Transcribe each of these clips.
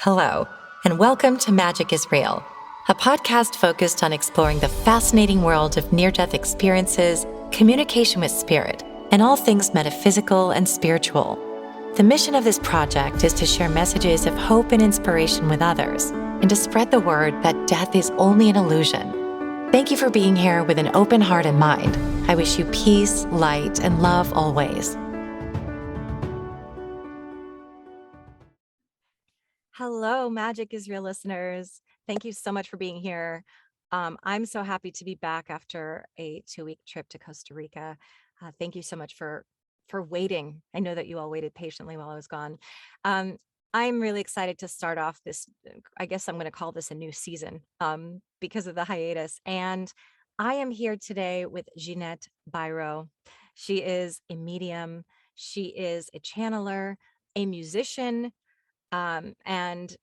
Hello, and welcome to Magic is Real, a podcast focused on exploring the fascinating world of near-death experiences, communication with spirit, and all things metaphysical and spiritual. The mission of this project is to share messages of hope and inspiration with others, and to spread the word that death is only an illusion. Thank you for being here with an open heart and mind. I wish you peace, light, and love always. Hello, Magic is Real listeners. Thank you so much for being here. I'm so happy to be back after a 2-week trip to Costa Rica. Thank you so much for waiting. I know that you all waited patiently while I was gone. I'm really excited to start off this. I guess I'm going to call this a new season because of the hiatus. And I am here today with Ginette Biro. She is a medium. She is a channeler, a musician. And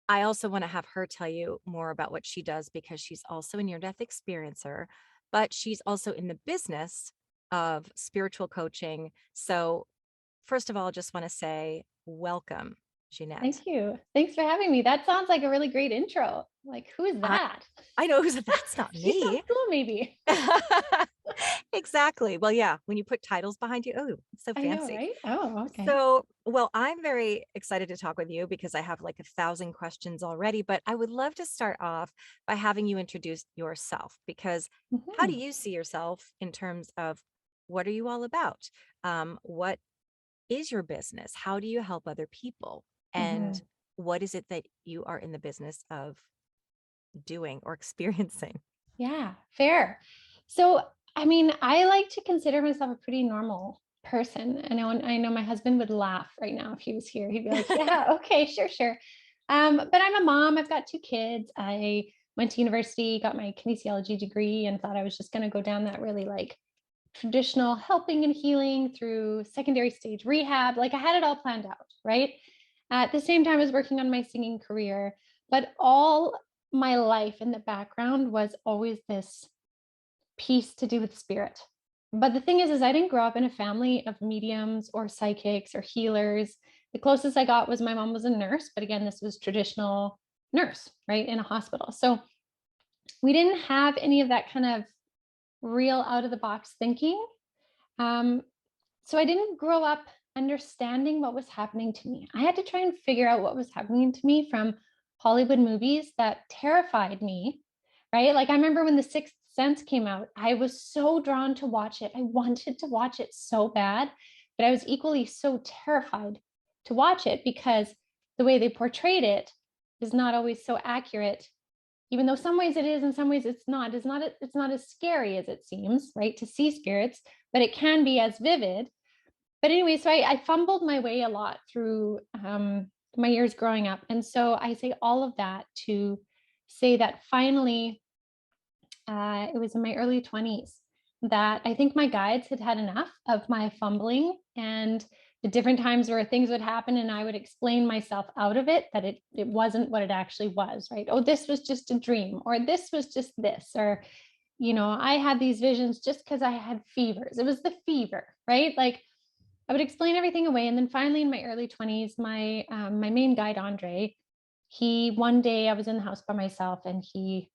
I also want to have her tell you more about what she does because she's also a near-death experiencer, but she's also in the business of spiritual coaching. So first of all, I just want to say welcome, Jeanette. Thank you. Thanks for having me. That sounds like a really great intro. Like, who is that? I know that's not She sounds me. cool, maybe. Exactly. Well, yeah, when you put titles behind you, oh, it's so fancy. I know, right? Oh, okay. So, well, I'm very excited to talk with you because I have like 1,000 questions already, but I would love to start off by having you introduce yourself because how do you see yourself in terms of what are you all about? What is your business? How do you help other people? And what is it that you are in the business of doing or experiencing? Yeah, fair. So, I mean, I like to consider myself a pretty normal person. And I know my husband would laugh right now if he was here. He'd be like, yeah, okay, sure. But I'm a mom. I've got 2 kids. I went to university, got my kinesiology degree, and thought I was just going to go down that really like traditional helping and healing through secondary stage rehab. Like I had it all planned out, right? At the same time, I was working on my singing career, but all my life in the background was always this piece to do with spirit. But the thing is I didn't grow up in a family of mediums or psychics or healers. The closest I got was my mom was a nurse, but again, this was traditional nurse, right, in a hospital. So we didn't have any of that kind of real out of the box thinking. So I didn't grow up understanding what was happening to me. I had to try and figure out what was happening to me from Hollywood movies that terrified me, right? Like I remember when The Sixth Sense came out, I was so drawn to watch it. I wanted to watch it so bad, but I was equally so terrified to watch it because the way they portrayed it is not always so accurate. Even though some ways it is, in some ways it's not. It's not as scary as it seems, right? To see spirits, but it can be as vivid. But anyway, so I fumbled my way a lot through my years growing up. And so I say all of that to say that finally, it was in my early 20s that I think my guides had had enough of my fumbling and the different times where things would happen and I would explain myself out of it, that it wasn't what it actually was, right? Oh, this was just a dream, or this was just this, or, I had these visions just because I had fevers. It was the fever, right? Like I would explain everything away. And then finally in my early 20s, my main guide, Andre, one day I was in the house by myself and he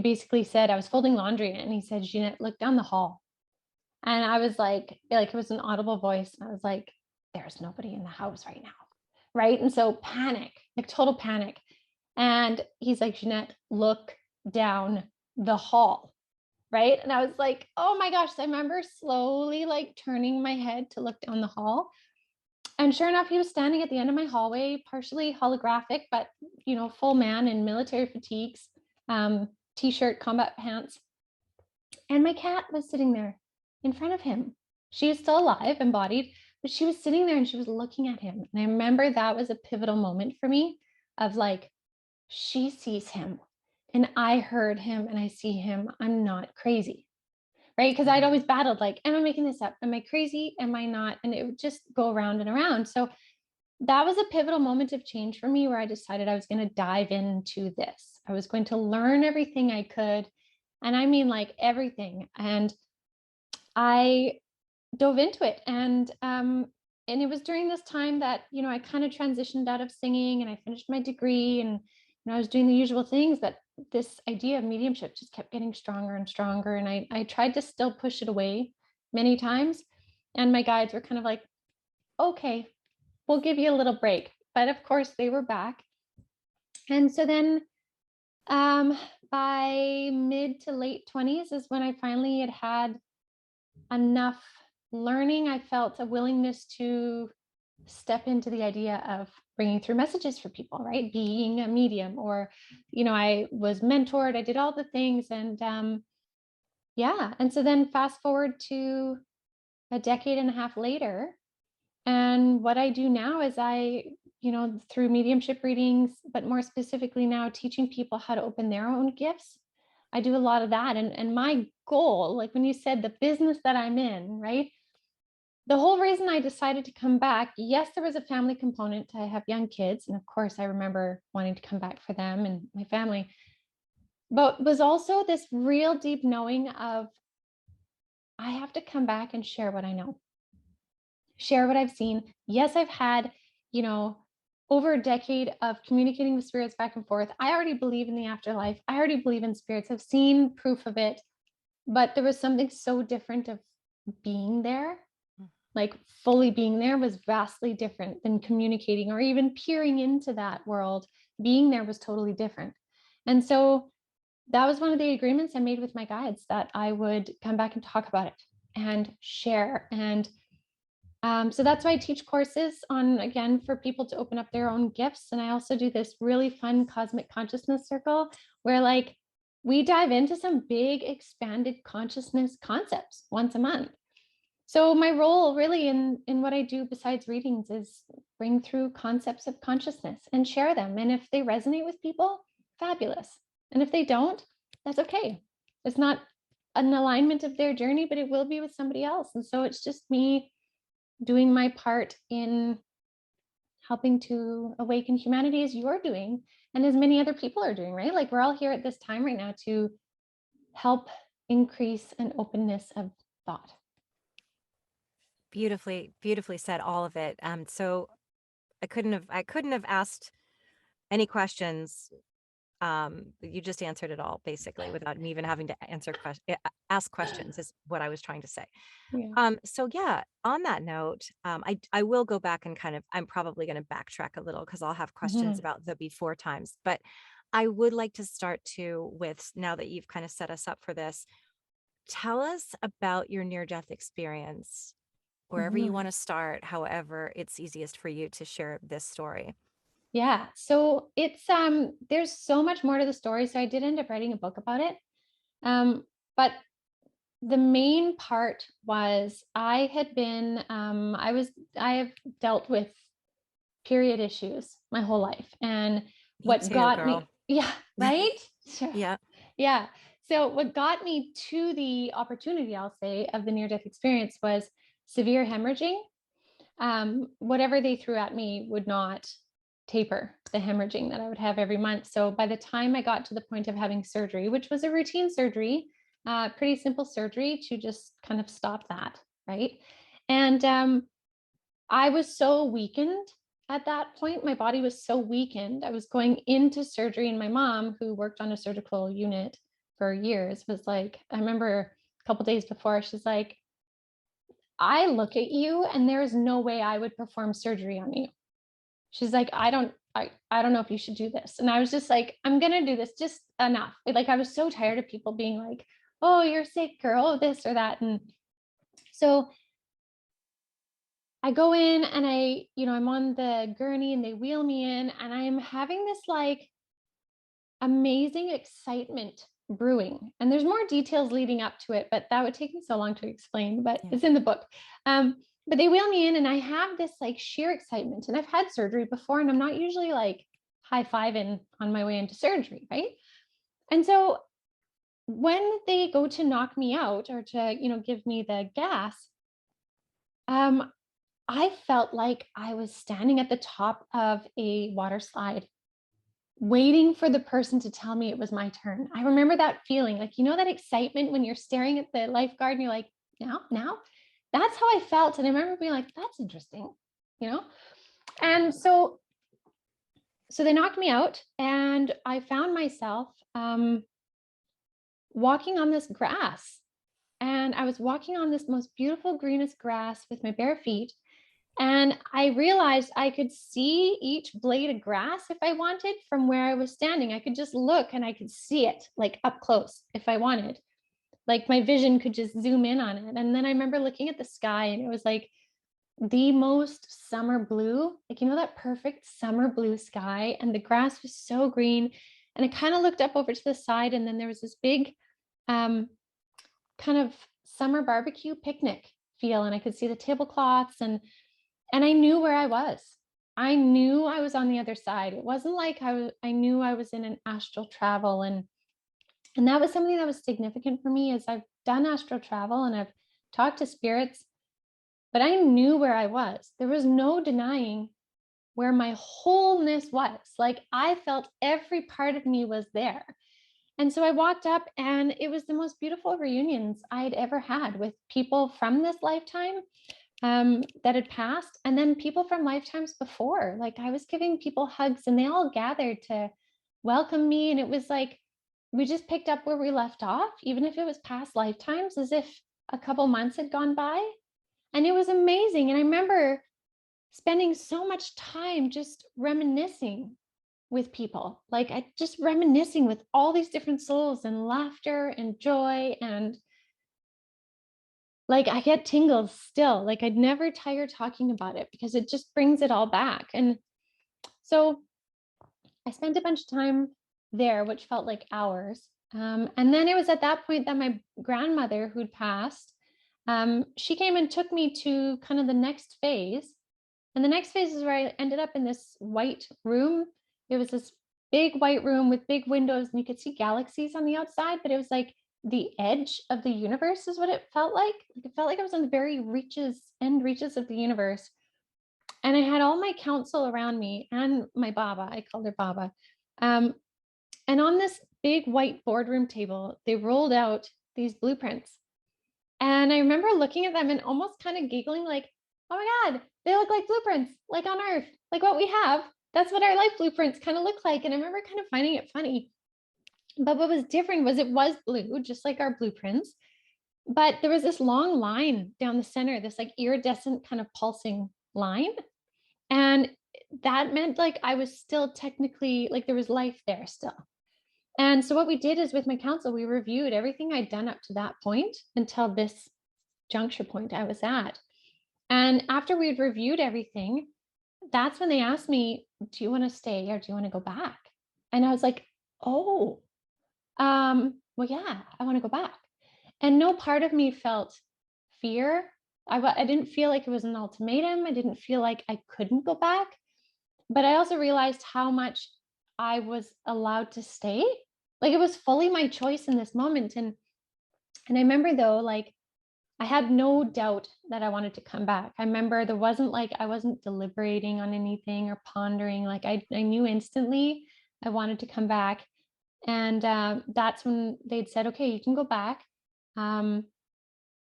basically said, I was folding laundry and he said, Jeanette, look down the hall. And I was like it was an audible voice. And I was like, there's nobody in the house right now. Right. And so panic, like total panic. And he's like, Jeanette, look down the hall. Right. And I was like, oh my gosh. So I remember slowly like turning my head to look down the hall. And sure enough, he was standing at the end of my hallway, partially holographic, but full man in military fatigues, t-shirt, combat pants. And my cat was sitting there in front of him. She is still alive, embodied, but she was sitting there and she was looking at him. And I remember that was a pivotal moment for me of like, she sees him and I heard him and I see him. I'm not crazy. Right. Because I'd always battled like, am I making this up? Am I crazy? Am I not? And it would just go around and around. So that was a pivotal moment of change for me where I decided I was going to dive into this. I was going to learn everything I could. And I mean, like everything. And I dove into it. And and it was during this time that, I kind of transitioned out of singing and I finished my degree, and I was doing the usual things, that this idea of mediumship just kept getting stronger and stronger. And I tried to still push it away many times. And my guides were kind of like, okay, we'll give you a little break. But of course they were back. And so then by mid to late 20s is when I finally had enough learning. I felt a willingness to step into the idea of bringing through messages for people, right? Being a medium, or, I was mentored, I did all the things. And yeah. And so then fast forward to a decade and a half later. And what I do now is through mediumship readings, but more specifically now teaching people how to open their own gifts. I do a lot of that. And my goal, like when you said the business that I'm in, right? The whole reason I decided to come back, yes, there was a family component. I have young kids. And of course, I remember wanting to come back for them and my family. But was also this real deep knowing of, I have to come back and share what I know, share what I've seen. Yes, I've had, over a decade of communicating with spirits back and forth. I already believe in the afterlife. I already believe in spirits. I've seen proof of it. But there was something so different of being there. Like fully being there was vastly different than communicating or even peering into that world. Being there was totally different. And so that was one of the agreements I made with my guides, that I would come back and talk about it and share. And so that's why I teach courses on, again, for people to open up their own gifts. And I also do this really fun cosmic consciousness circle where we dive into some big expanded consciousness concepts once a month. So my role really in what I do besides readings is bring through concepts of consciousness and share them. And if they resonate with people, fabulous. And if they don't, that's okay. It's not an alignment of their journey, but it will be with somebody else. And so it's just me doing my part in helping to awaken humanity, as you're doing and as many other people are doing, right? Like we're all here at this time right now to help increase an openness of thought. Beautifully, beautifully said, all of it. So I couldn't have asked any questions. You just answered it all basically without me even having to ask questions is what I was trying to say. Yeah. So yeah, on that note, I will go back and I'm probably going to backtrack a little because I'll have questions Mhm. about the before times, but I would like to start with, now that you've kind of set us up for this, tell us about your near-death experience, wherever you Mhm. want to start, however it's easiest for you to share this story. Yeah. So it's there's so much more to the story. So I did end up writing a book about it. But the main part was I had been I have dealt with period issues my whole life. And Me what too, got girl. me, yeah, right? Sure. Yeah. Yeah. So what got me to the opportunity, I'll say, of the near-death experience was severe hemorrhaging. Whatever they threw at me would not taper the hemorrhaging that I would have every month. So by the time I got to the point of having surgery, which was a routine surgery, pretty simple surgery to just kind of stop that, right? And I was so weakened at that point. My body was so weakened. I was going into surgery, and my mom, who worked on a surgical unit for years, was like, I remember a couple days before, she's like, I look at you and there is no way I would perform surgery on you. She's like, I don't know if you should do this. And I was just like, I'm going to do this, just enough. Like, I was so tired of people being like, oh, you're sick, girl, this or that. And so I go in and I'm on the gurney and they wheel me in, and I'm having this amazing excitement brewing. And there's more details leading up to it, but that would take me so long to explain, but Yeah. it's in the book. But they wheel me in and I have this sheer excitement, and I've had surgery before, and I'm not usually high-fiving on my way into surgery, right? And so when they go to knock me out or to, give me the gas, um, I felt like I was standing at the top of a water slide, waiting for the person to tell me it was my turn. I remember that feeling, that excitement when you're staring at the lifeguard and you're like, now, now. that's how I felt. And I remember being like, that's interesting, you know? And so they knocked me out, and I found myself walking on this grass. And I was walking on this most beautiful greenest grass with my bare feet. And I realized I could see each blade of grass if I wanted from where I was standing. I could just look and I could see it like up close if I wanted. Like my vision could just zoom in on it. And then I remember looking at the sky, and it was like the most summer blue, like, you know, that perfect summer blue sky. And the grass was so green. And I kind of looked up over to the side, and then there was this big kind of summer barbecue picnic feel. And I could see the tablecloths, and I knew where I was. I knew I was on the other side. It wasn't like I knew I was in an astral travel. And that was something that was significant for me, is I've done astral travel and I've talked to spirits, but I knew where I was. There was no denying where my wholeness was. Like I felt every part of me was there. And so I walked up, and it was the most beautiful reunions I'd ever had with people from this lifetime that had passed, and then people from lifetimes before. Like I was giving people hugs, and they all gathered to welcome me. And it was like we just picked up where we left off, even if it was past lifetimes, as if a couple months had gone by. And it was amazing. And I remember spending so much time just reminiscing with people, like I just reminiscing with all these different souls, and laughter and joy. And like I get tingles still. Like I'd never tire talking about it, because it just brings it all back. And so I spent a bunch of time there, which felt like hours. And then it was at that point that my grandmother, who'd passed, she came and took me to kind of the next phase. And the next phase is where I ended up in this white room. It was this big white room with big windows, and you could see galaxies on the outside, but it was like the edge of the universe is what it felt like. It felt like I was on the very end reaches of the universe. And I had all my council around me and my Baba, I called her Baba. Um, and on this big white boardroom table, they rolled out these blueprints. And I remember looking at them and almost kind of giggling, like, oh my God, they look like blueprints, like on Earth, like what we have. That's what our life blueprints kind of look like. And I remember kind of finding it funny. But what was different was it was blue, just like our blueprints. But there was this long line down the center, this like iridescent kind of pulsing line. And that meant like I was still technically, like there was life there still. And so what we did is with my council, we reviewed everything I'd done up to that point until this juncture point I was at. And after we'd reviewed everything, that's when they asked me, do you want to stay or do you want to go back? And I was like, oh, well, yeah, I want to go back. And no part of me felt fear. I didn't feel like it was an ultimatum. I didn't feel like I couldn't go back. But I also realized how much I was allowed to stay. Like it was fully my choice in this moment. And I remember though, like I had no doubt that I wanted to come back. I remember there wasn't like I wasn't deliberating on anything or pondering. Like I knew instantly I wanted to come back. And that's when they'd said, okay, you can go back.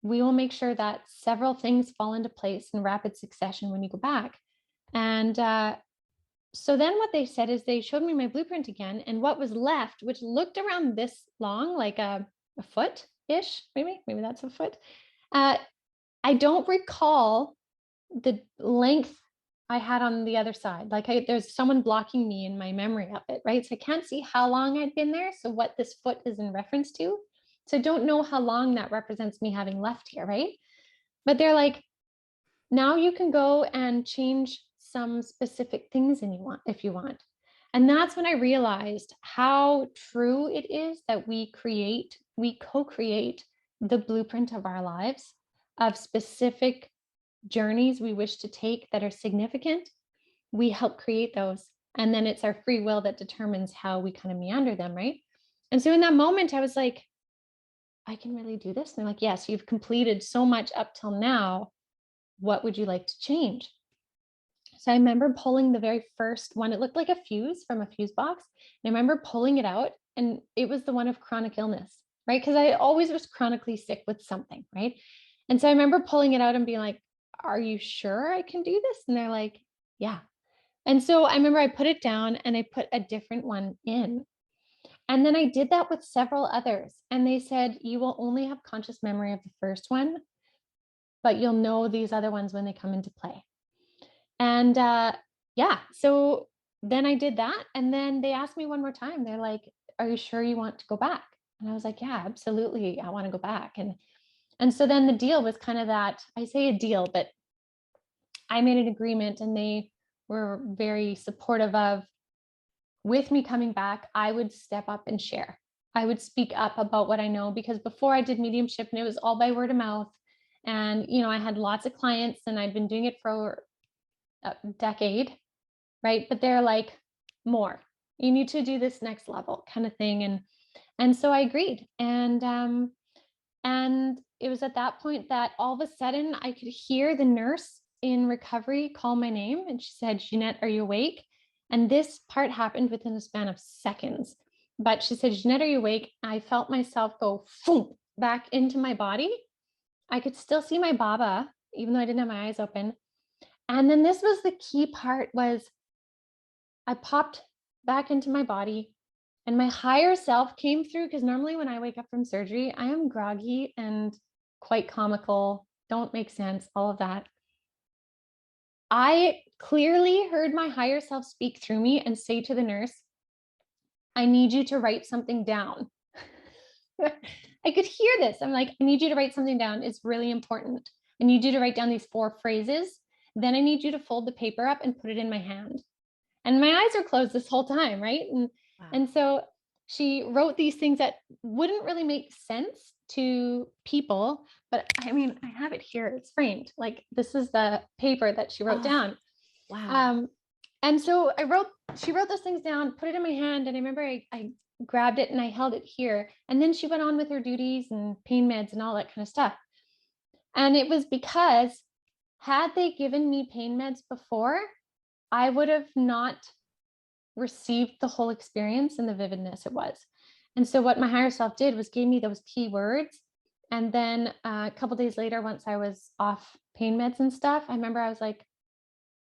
We will make sure that several things fall into place in rapid succession when you go back. And so then what they said is they showed me my blueprint again, and what was left, which looked around this long, like a foot-ish, maybe that's a foot. I don't recall the length I had on the other side. Like there's someone blocking me in my memory of it, right? So I can't see how long I'd been there. So what this foot is in reference to. So I don't know how long that represents me having left here, right? But they're like, now you can go and change some specific things if you want. And that's when I realized how true it is that we co-create the blueprint of our lives, of specific journeys we wish to take that are significant. We help create those. And then it's our free will that determines how we kind of meander them, right? And so in that moment, I was like, I can really do this. And they're like, yes, you've completed so much up till now. What would you like to change? So I remember pulling the very first one. It looked like a fuse from a fuse box. And I remember pulling it out, and it was the one of chronic illness, right? Because I always was chronically sick with something, right? And so I remember pulling it out and being like, are you sure I can do this? And they're like, yeah. And so I remember I put it down and I put a different one in. And then I did that with several others. And they said, you will only have conscious memory of the first one, but you'll know these other ones when they come into play. And yeah, so then I did that. And then they asked me one more time. They're like, are you sure you want to go back? And I was like, yeah, absolutely. I want to go back. And so then the deal was kind of that, I say a deal, but I made an agreement and they were very supportive of with me coming back, I would step up and share. I would speak up about what I know, because before I did mediumship and it was all by word of mouth. And, you know, I had lots of clients and I'd been doing it for a decade, right? But they're like, more, you need to do this next level kind of thing. And so I agreed. And it was at that point that all of a sudden I could hear the nurse in recovery call my name. And she said, Jeanette, are you awake? And this part happened within a span of seconds. But she said, Jeanette, are you awake? I felt myself go back into my body. I could still see my baba, even though I didn't have my eyes open. And then this was the key part, was I popped back into my body and my higher self came through, because normally when I wake up from surgery, I am groggy and quite comical, don't make sense, all of that. I clearly heard my higher self speak through me and say to the nurse, I need you to write something down. I could hear this. I'm like, I need you to write something down. It's really important. I need you to write down these 4 phrases. Then I need you to fold the paper up and put it in my hand. And my eyes are closed this whole time, right? Wow. And so she wrote these things that wouldn't really make sense to people, but I mean, I have it here. It's framed. Like, this is the paper that she wrote down. Wow. And so she wrote those things down, put it in my hand. And I remember I grabbed it and I held it here. And then she went on with her duties and pain meds and all that kind of stuff. And it was because had they given me pain meds before, I would have not received the whole experience and the vividness it was. And so what my higher self did was gave me those key words. And then a couple days later, once I was off pain meds and stuff, I remember I was like,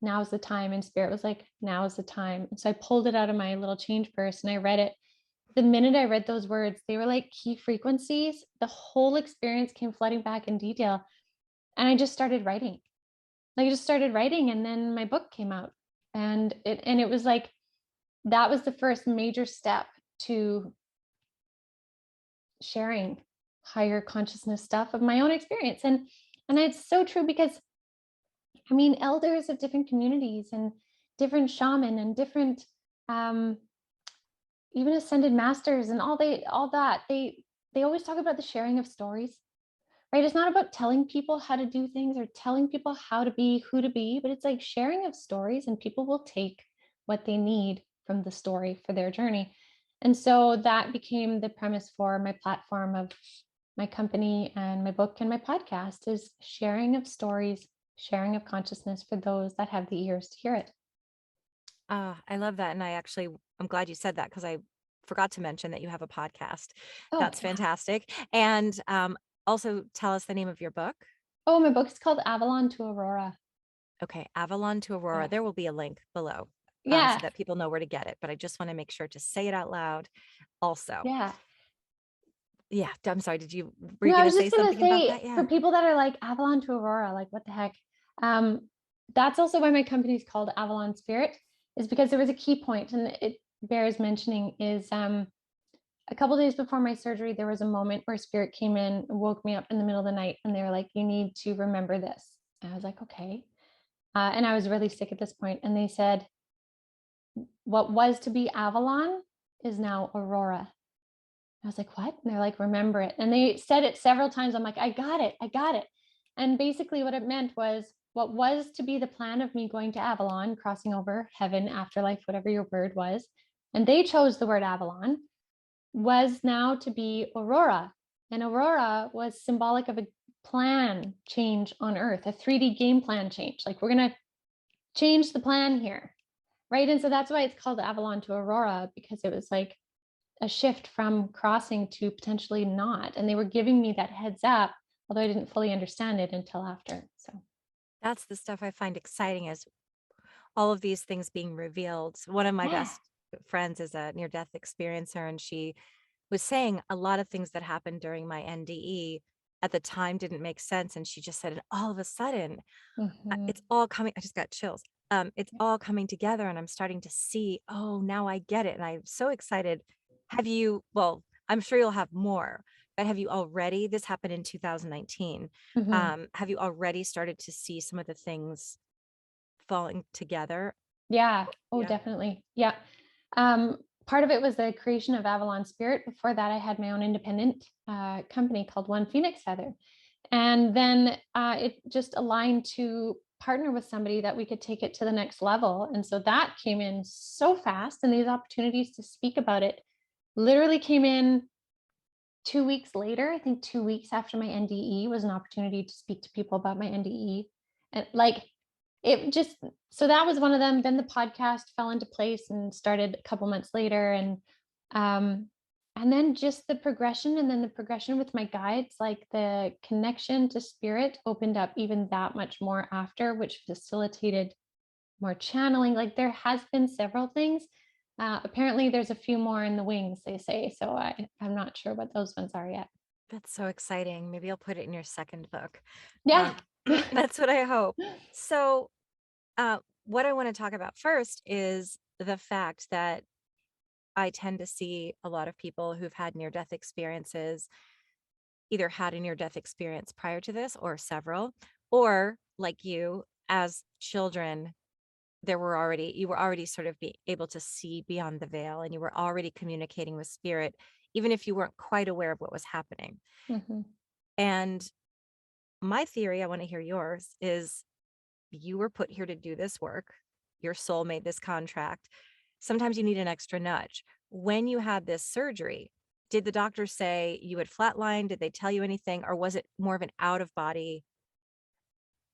now's the time. And spirit was like, now is the time. And so I pulled it out of my little change purse and I read it. The minute I read those words, they were like key frequencies. The whole experience came flooding back in detail. And I just started writing. Like, I just started writing, and then my book came out. And it was like, that was the first major step to sharing higher consciousness stuff of my own experience. And it's so true, because I mean, elders of different communities and different shaman and different even ascended masters and all that, they always talk about the sharing of stories, right? It's not about telling people how to do things or telling people how to be, who to be, but it's like sharing of stories, and people will take what they need from the story for their journey. And so that became the premise for my platform of my company and my book and my podcast, is sharing of stories, sharing of consciousness for those that have the ears to hear it. I love that. And I'm glad you said that, because I forgot to mention that you have a podcast. Oh, That's yeah. fantastic. And also tell us the name of your book. Oh, my book is called Avalon to Aurora. Okay, Avalon to Aurora. Yeah. There will be a link below so Yeah. that people know where to get it. But I just want to make sure to say it out loud also. Yeah. Yeah, I'm sorry. Were No, you I going to was say just gonna something about say, that? Yeah. for people that are like Avalon to Aurora, like what the heck? That's also why my company is called Avalon Spirit, is because there was a key point, and it bears mentioning, is a couple days before my surgery, there was a moment where spirit came in, woke me up in the middle of the night, and they were like, you need to remember this. And I was like, okay. And I was really sick at this point, and they said, what was to be Avalon is now Aurora. I was like, what? And they're like, remember it. And they said it several times. I'm like, I got it. I got it. And basically what it meant was, what was to be the plan of me going to Avalon, crossing over heaven, afterlife, whatever your word was, and they chose the word Avalon, was now to be Aurora. And Aurora was symbolic of a plan change on Earth, a 3D game plan change. Like, we're going to change the plan here, right? And so that's why it's called Avalon to Aurora, because it was like a shift from crossing to potentially not. And they were giving me that heads up although I didn't fully understand it until after. So That's the stuff I find exciting, is all of these things being revealed. One of my yeah. best friends is a near-death experiencer, and she was saying a lot of things that happened during my NDE at the time didn't make sense. And she just said, all of a sudden, Mhm. it's all coming. I just got chills. It's all coming together, and I'm starting to see, oh, now I get it. And I'm so excited. Have you, well, I'm sure you'll have more, but have you already, this happened in 2019. Mhm. Have you already started to see some of the things falling together? Yeah. Oh, Yeah. definitely. Yeah. Part of it was the creation of Avalon Spirit. Before that, I had my own independent company called One Phoenix Feather. And then it just aligned to partner with somebody that we could take it to the next level. And so that came in so fast. And these opportunities to speak about it literally came in 2 weeks later. I think 2 weeks after my NDE was an opportunity to speak to people about my NDE. And like it just, so that was one of them. Then the podcast fell into place and started a couple months later. Um, and then just the progression, and then the progression with my guides, like the connection to spirit opened up even that much more after, which facilitated more channeling. Like there has been several things. Apparently there's a few more in the wings, they say. So I'm not sure what those ones are yet. That's so exciting. Maybe I'll put it in your second book. Yeah. Um, that's what I hope. So, what I want to talk about first is the fact that I tend to see a lot of people who've had near death experiences, either had a near death experience prior to this or several, or like you, as children, you were already sort of able to see beyond the veil, and you were already communicating with spirit, even if you weren't quite aware of what was happening. Mhm. And my theory, I want to hear yours, is you were put here to do this work. Your soul made this contract. Sometimes you need an extra nudge. When you had this surgery, did the doctor say you had flatlined? Did they tell you anything? Or was it more of an out of body?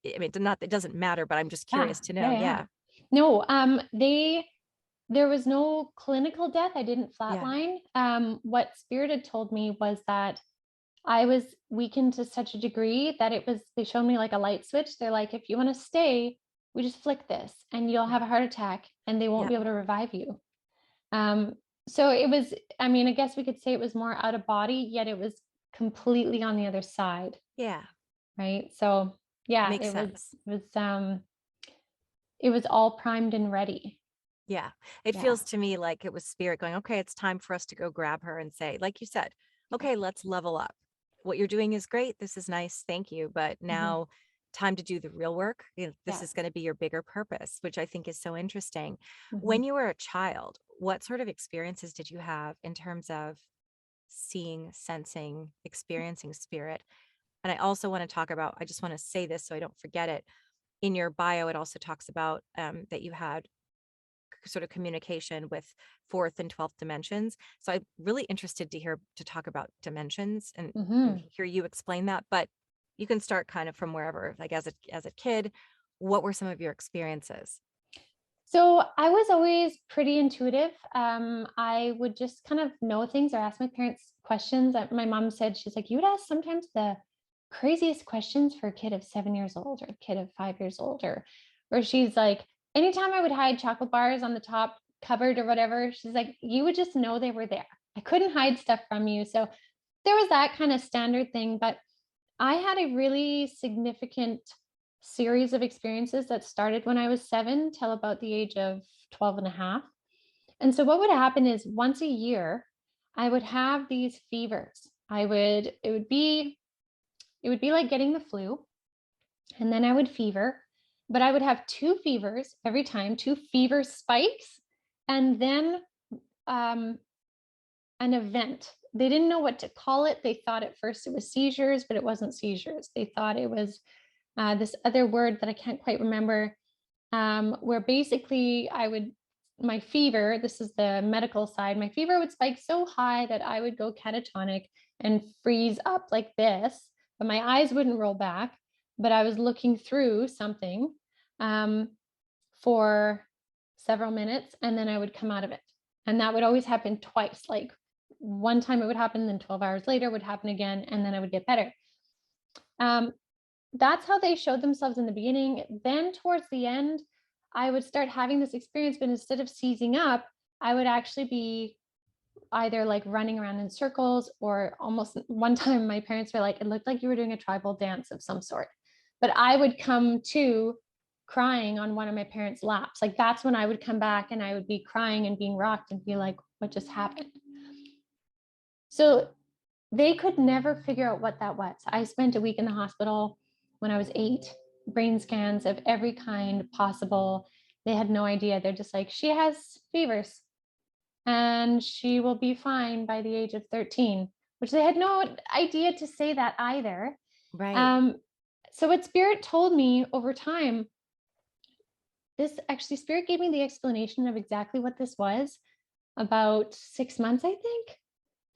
I mean, not, it doesn't matter, but I'm just Yeah. curious to know. Yeah. Yeah. Yeah. No, there was no clinical death. I didn't Yeah. flatline. What Spirit had told me was that I was weakened to such a degree that they showed me like a light switch. They're like, if you want to stay, we just flick this and you'll Yeah. have a heart attack and they won't Yeah. be able to revive you. Um, so it was, I mean, I guess we could say it was more out of body, yet it was completely on the other side. Yeah. Right. So yeah, Makes sense. it was all primed and ready. Yeah. It Yeah. feels to me like it was spirit going, okay, it's time for us to go grab her and say, like you said, okay, let's level up. What you're doing is great. This is nice. Thank you. But Mhm. now, time to do the real work. This Yeah. is going to be your bigger purpose, which I think is so interesting. When Mhm. you were a child, what sort of experiences did you have in terms of seeing, sensing, experiencing spirit? And I also want to talk about, I just want to say this so I don't forget it. In your bio, it also talks about that you had sort of communication with fourth and 12th dimensions. So I'm really interested to talk about dimensions and Mhm. hear you explain that. But you can start kind of from wherever, like as a kid, what were some of your experiences? So I was always pretty intuitive. I would just kind of know things or ask my parents questions. My mom said, she's like, you would ask sometimes the craziest questions for a kid of 7 years old or a kid of 5 years old, or she's like, anytime I would hide chocolate bars on the top cupboard or whatever, she's like, you would just know they were there. I couldn't hide stuff from you. So there was that kind of standard thing, but I had a really significant series of experiences that started when I was 7 till about the age of 12 and a half. And so what would happen is once a year, I would have these fevers. It would be like getting the flu, and then I would fever, but I would have two fevers every time, two fever spikes, and then um, an event. They didn't know what to call it. They thought at first it was seizures, but it wasn't seizures. They thought it was this other word that I can't quite remember, where basically my fever, this is the medical side, my fever would spike so high that I would go catatonic and freeze up like this, but my eyes wouldn't roll back, but I was looking through something um, for several minutes and then I would come out of it. And that would always happen twice. Like one time it would happen, then 12 hours later would happen again, and then I would get better. That's how they showed themselves in the beginning. Then towards the end, I would start having this experience, but instead of seizing up, I would actually be either like running around in circles, or almost one time my parents were like, it looked like you were doing a tribal dance of some sort. But I would come to crying on one of my parents' laps. Like that's when I would come back and I would be crying and being rocked and be like, what just happened? So they could never figure out what that was. I spent a week in the hospital when I was 8, brain scans of every kind possible. They had no idea. They're just like, she has fevers and she will be fine by the age of 13, which they had no idea to say that either. Right. Um, so what spirit told me over time, this actually spirit gave me the explanation of exactly what this was about 6 months, I think,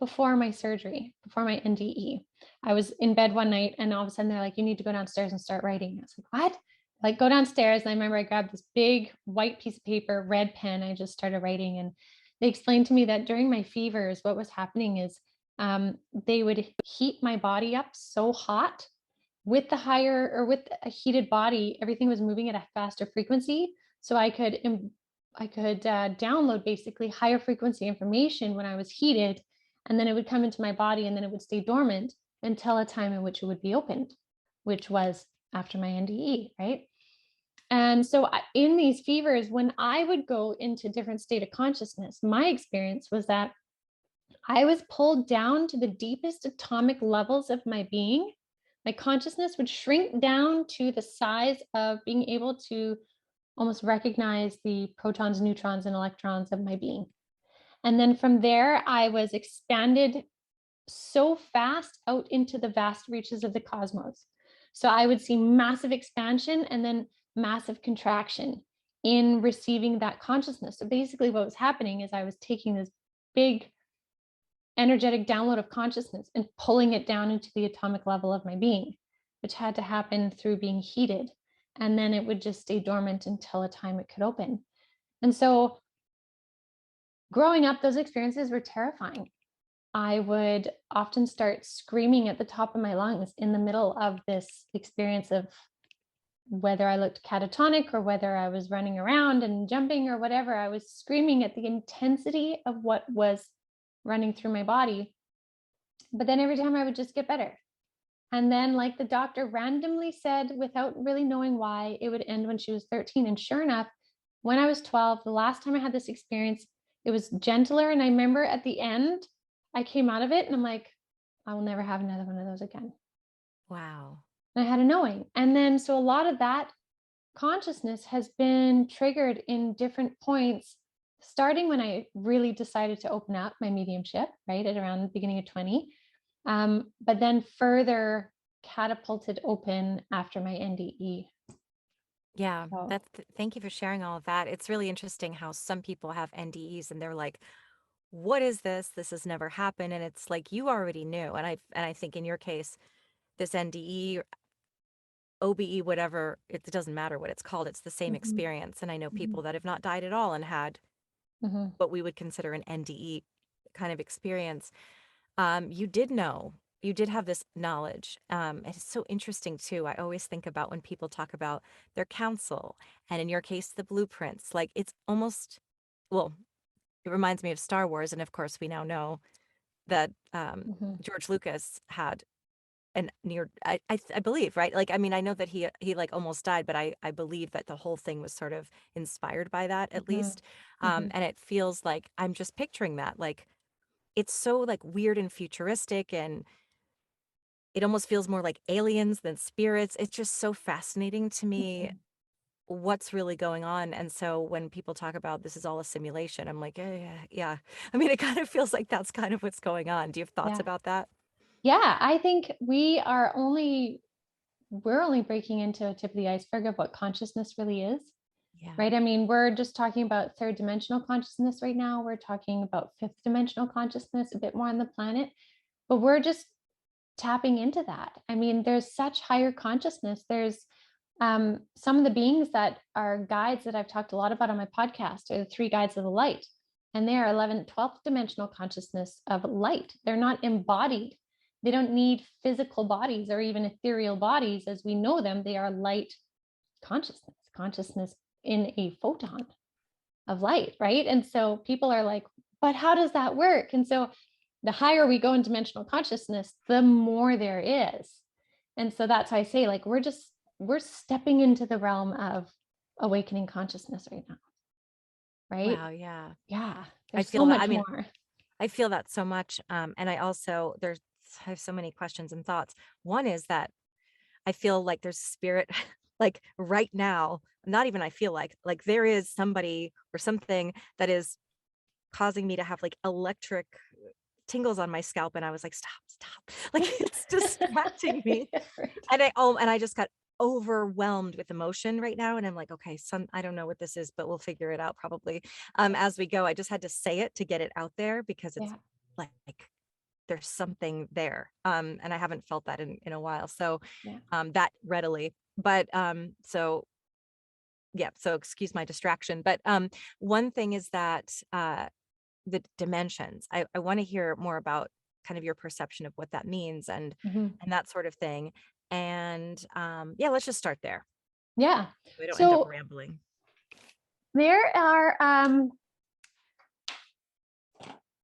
before my surgery, before my NDE. I was in bed one night and all of a sudden they're like, you need to go downstairs and start writing. I was like, what? Like, go downstairs. And I remember I grabbed this big white piece of paper, red pen. I just started writing. And they explained to me that during my fevers, what was happening is they would heat my body up so hot with the higher, or with a heated body, everything was moving at a faster frequency. So I could download basically higher frequency information when I was heated, and then it would come into my body and then it would stay dormant until a time in which it would be opened, which was after my NDE, right? And so in these fevers, when I would go into different state of consciousness, my experience was that I was pulled down to the deepest atomic levels of my being. My consciousness would shrink down to the size of being able to almost recognize the protons, neutrons, and electrons of my being. And then from there, I was expanded so fast out into the vast reaches of the cosmos. So I would see massive expansion and then massive contraction in receiving that consciousness. So basically, what was happening is I was taking this big energetic download of consciousness and pulling it down into the atomic level of my being, which had to happen through being heated. And then it would just stay dormant until a time it could open. And so growing up, those experiences were terrifying. I would often start screaming at the top of my lungs in the middle of this experience of whether I looked catatonic or whether I was running around and jumping or whatever. I was screaming at the intensity of what was running through my body. But then every time I would just get better. And then, like the doctor randomly said, without really knowing why, it would end when she was 13. And sure enough, when I was 12, the last time I had this experience, it was gentler. And I remember at the end, I came out of it and I'm like, I will never have another one of those again. Wow. And I had a knowing. And then, so a lot of that consciousness has been triggered in different points, starting when I really decided to open up my mediumship, right at around the beginning of 20. But then further catapulted open after my NDE. Yeah, So, thank you for sharing all of that. It's really interesting how some people have NDEs and they're like, what is this? This has never happened. And it's like you already knew. And I think in your case, this NDE, OBE, whatever, it doesn't matter what it's called, it's the same mhm, experience. And I know mhm, people that have not died at all and had mhm, what we would consider an NDE kind of experience. You did know, you did have this knowledge. It's so interesting too. I always think about when people talk about their counsel, and in your case, the blueprints. Like it's almost, well, it reminds me of Star Wars, and of course, we now know that mhm, George Lucas had an near, I believe, right? Like, I mean, I know that he like almost died, but I believe that the whole thing was sort of inspired by that, at mhm, least. mhm, And it feels like I'm just picturing that, like it's so like weird and futuristic, and it almost feels more like aliens than spirits. It's just so fascinating to me mhm. what's really going on. And so when people talk about this is all a simulation, I'm like, yeah, yeah. I mean, it kind of feels like that's kind of what's going on. Do you have thoughts Yeah. about that? Yeah. I think we're only breaking into a tip of the iceberg of what consciousness really is. Yeah. Right? I mean, we're just talking about third dimensional consciousness right now. We're talking about fifth dimensional consciousness, a bit more on the planet, but we're just tapping into that. I mean, there's such higher consciousness. There's some of the beings that are guides that I've talked a lot about on my podcast are the three guides of the light. And they are 11th, 12th dimensional consciousness of light. They're not embodied. They don't need physical bodies or even ethereal bodies as we know them. They are light consciousness in a photon of light, right? And so people are like, but how does that work? And so the higher we go in dimensional consciousness, the more there is. And so that's why I say, like, we're stepping into the realm of awakening consciousness right now. Right? Wow. Yeah. Yeah. I There's feel so that. much more. I feel that so much. And I also, I have so many questions and thoughts. One is that I feel like there's spirit, like right now, not even I feel like there is somebody or something that is causing me to have like electric tingles on my scalp. And I was like, stop. Like it's distracting me. Right. And I just got overwhelmed with emotion right now. And I'm like, okay, I don't know what this is, but we'll figure it out probably as we go. I just had to say it to get it out there because it's Yeah. like there's something there. And I haven't felt that in a while. So Yeah. that readily. But so yeah, so excuse my distraction. But one thing is that the dimensions. I want to hear more about kind of your perception of what that means and Mhm. and that sort of thing. And yeah, let's just start there. Yeah. We don't end up So rambling. there are,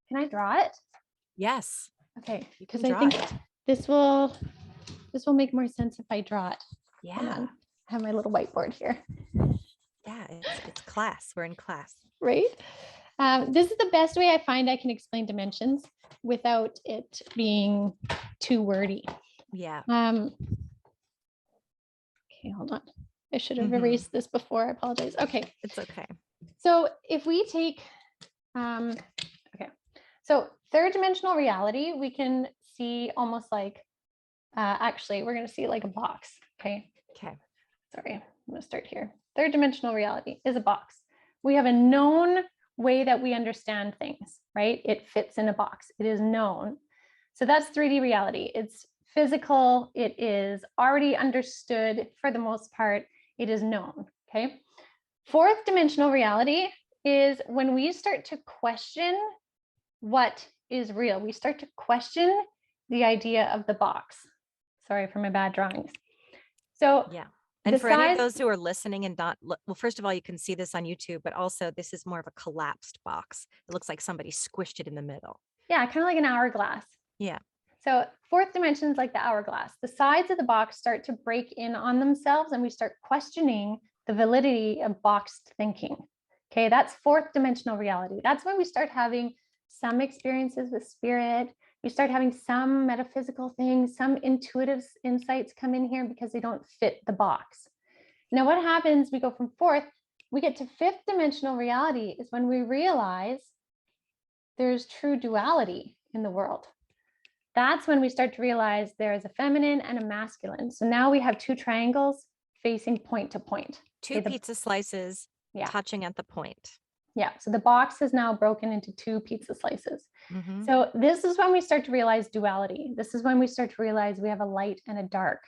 can I draw it? Yes, Okay, you can because I draw think it. this will make more sense if I draw it. Hold Yeah. on. I have my little whiteboard here. Yeah, it's class. We're in class. Right? This is the best way I find I can explain dimensions without it being too wordy. Yeah. Okay, hold on. I should have Mhm. erased this before. I apologize. Okay. It's okay. So if we take, okay, so third dimensional reality, we can see almost like, actually, we're going to see like a box. Okay. Okay. Sorry, I'm going to start here. Third dimensional reality is a box. We have a known way that we understand things, right? It fits in a box. It is known. So that's 3D reality. It's physical. It is already understood for the most part. It is known. Okay. Fourth dimensional reality is when we start to question what is real. We start to question the idea of the box. Sorry for my bad drawings. So Yeah. And the for any of size, those who are listening and not, well, first of all, you can see this on YouTube, but also this is more of a collapsed box. It looks like somebody squished it in the middle. yeah, kind of like an hourglass. Yeah. So fourth dimension is like the hourglass. The sides of the box start to break in on themselves and we start questioning the validity of boxed thinking. Okay, that's fourth dimensional reality. That's when we start having some experiences with spirit. We start having some metaphysical things, some intuitive insights come in here because they don't fit the box. Now, what happens? We go from fourth, we get to fifth dimensional reality is when we realize there's true duality in the world. That's when we start to realize there is a feminine and a masculine. So now we have two triangles facing point to point. Two pizza slices touching at the point. Yeah. So the box is now broken into two pizza slices. Mm-hmm. So this is when we start to realize duality. This is when we start to realize we have a light and a dark.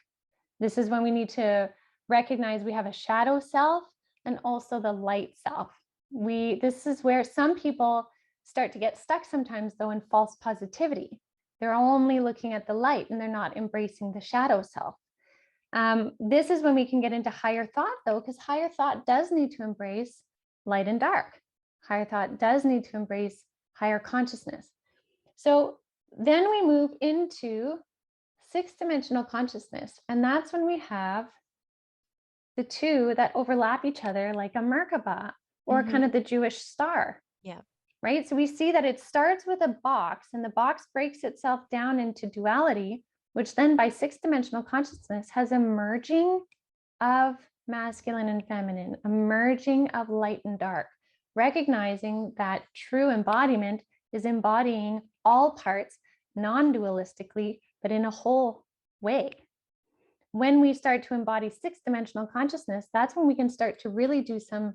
This is when we need to recognize we have a shadow self and also the light self. This is where some people start to get stuck sometimes, though, in false positivity. They're only looking at the light and they're not embracing the shadow self. This is when we can get into higher thought, though, because higher thought does need to embrace light and dark. Higher thought does need to embrace higher consciousness. So then we move into sixth dimensional consciousness. And that's when we have the two that overlap each other like a Merkaba or kind of the Jewish star. Yeah. Right. So we see that it starts with a box and the box breaks itself down into duality, which then by sixth dimensional consciousness has a merging of masculine and feminine, a merging of light and dark, recognizing that true embodiment is embodying all parts non-dualistically, but in a whole way. When we start to embody sixth dimensional consciousness, that's when we can start to really do some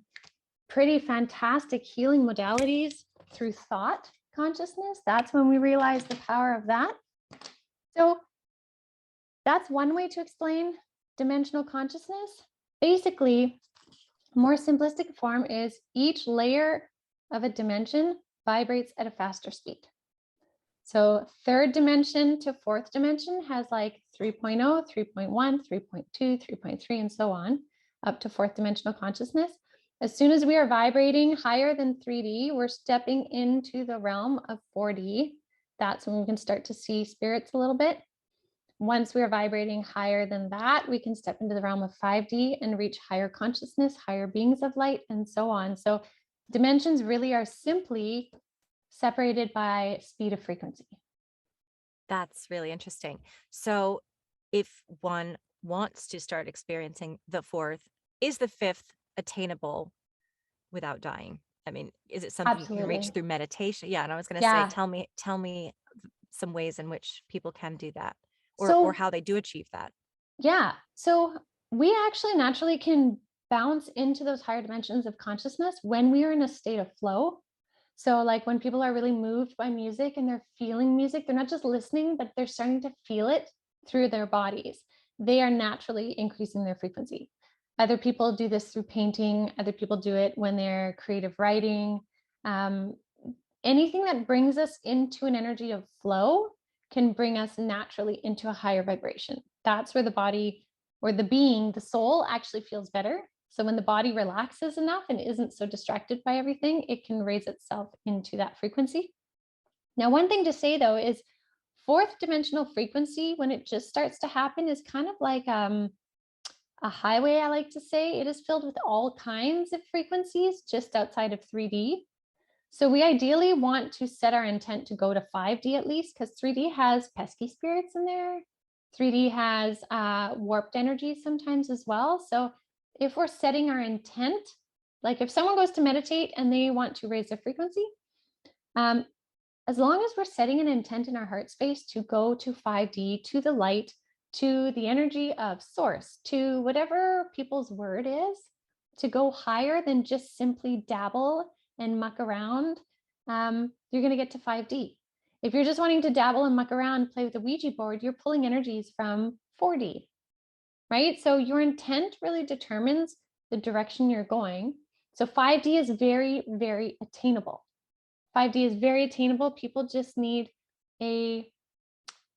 pretty fantastic healing modalities through thought consciousness. That's when we realize the power of that. So that's one way to explain dimensional consciousness. Basically, more simplistic form is each layer of a dimension vibrates at a faster speed. So third dimension to fourth dimension has like 3.0, 3.1, 3.2, 3.3, and so on, up to fourth dimensional consciousness. As soon as we are vibrating higher than 3D, we're stepping into the realm of 4D. That's when we can start to see spirits a little bit. Once we're vibrating higher than that, we can step into the realm of 5D and reach higher consciousness, higher beings of light, and so on. So dimensions really are simply separated by speed of frequency. That's really interesting. So if one wants to start experiencing the fourth, is the fifth attainable without dying? I mean, is it something you can reach Absolutely. through meditation? Yeah, and I was going to say, Yeah. tell me some ways in which people can do that, or So, how they do achieve that. yeah. So we actually naturally can bounce into those higher dimensions of consciousness when we are in a state of flow. So, like when people are really moved by music and they're feeling music, they're not just listening, but they're starting to feel it through their bodies. They are naturally increasing their frequency. Other people do this through painting, other people do it when they're creative writing. Um, Anything that brings us into an energy of flow can bring us naturally into a higher vibration. That's where the body or the being, the soul actually feels better. So when the body relaxes enough and isn't so distracted by everything, it can raise itself into that frequency. Now, one thing to say though is fourth dimensional frequency, when it just starts to happen, is kind of like a highway, I like to say. It is filled with all kinds of frequencies just outside of 3D. So we ideally want to set our intent to go to 5D at least, because 3D has pesky spirits in there. 3D has warped energies sometimes as well. So if we're setting our intent, like if someone goes to meditate and they want to raise their frequency, um, as long as we're setting an intent in our heart space to go to 5D, to the light, to the energy of source, to whatever people's word is, to go higher than just simply dabble and muck around, you're going to get to 5D. If you're just wanting to dabble and muck around, play with a Ouija board, you're pulling energies from 4D, right? So your intent really determines the direction you're going. So 5D is very, very attainable. 5D is very attainable. People just need a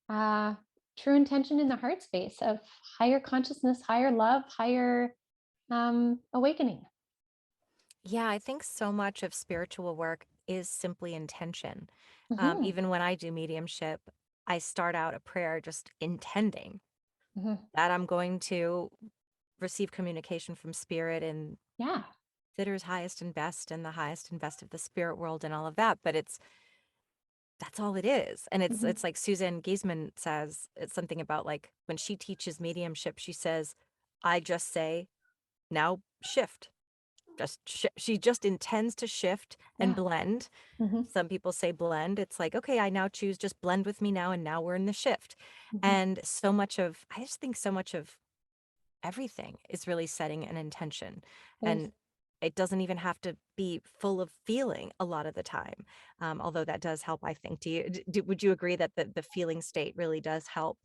true intention in the heart space of higher consciousness, higher love, higher awakening. Yeah, I think so much of spiritual work is simply intention. Mm-hmm. Even when I do mediumship, I start out a prayer just intending Mm-hmm. that I'm going to receive communication from spirit and Yeah. considers highest and best and the highest and best of the spirit world and all of that. But that's all it is. And it's Mm-hmm. it's like Suzanne Giesman says, it's something about like when she teaches mediumship, she says, I just say, now shift. She just intends to shift and Yeah. blend. Mm-hmm. Some people say blend. It's like, okay, I now choose just blend with me now, and now we're in the shift. Mm-hmm. And I just think so much of everything is really setting an intention. It is. And it doesn't even have to be full of feeling a lot of the time. Although that does help, I think. Would you agree that the feeling state really does help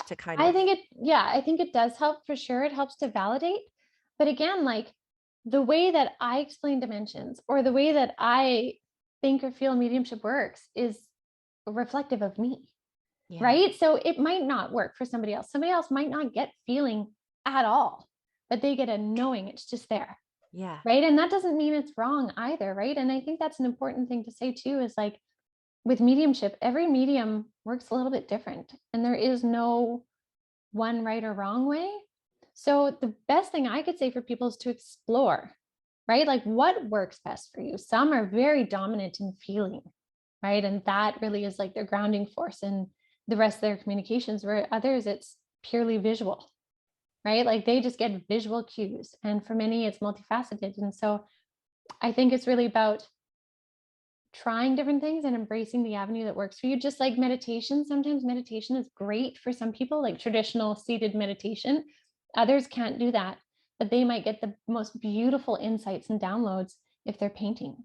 to kind I of, think it, yeah, I think it does help for sure. It helps to validate. But again, like the way that I explain dimensions or the way that I think or feel mediumship works is reflective of me. yeah, Right? So it might not work for somebody else. Somebody else might not get feeling at all, but they get a knowing it's just there. yeah, Right. And that doesn't mean it's wrong either. Right. And I think that's an important thing to say too is like with mediumship, every medium works a little bit different and there is no one right or wrong way. So the best thing I could say for people is to explore, right? Like what works best for you. Some are very dominant in feeling, right? And that really is like their grounding force and the rest of their communications, where others it's purely visual, right? Like they just get visual cues. And for many, it's multifaceted. And so I think it's really about trying different things and embracing the avenue that works for you. Just like meditation, sometimes meditation is great for some people, like traditional seated meditation. Others can't do that, but they might get the most beautiful insights and downloads if they're painting,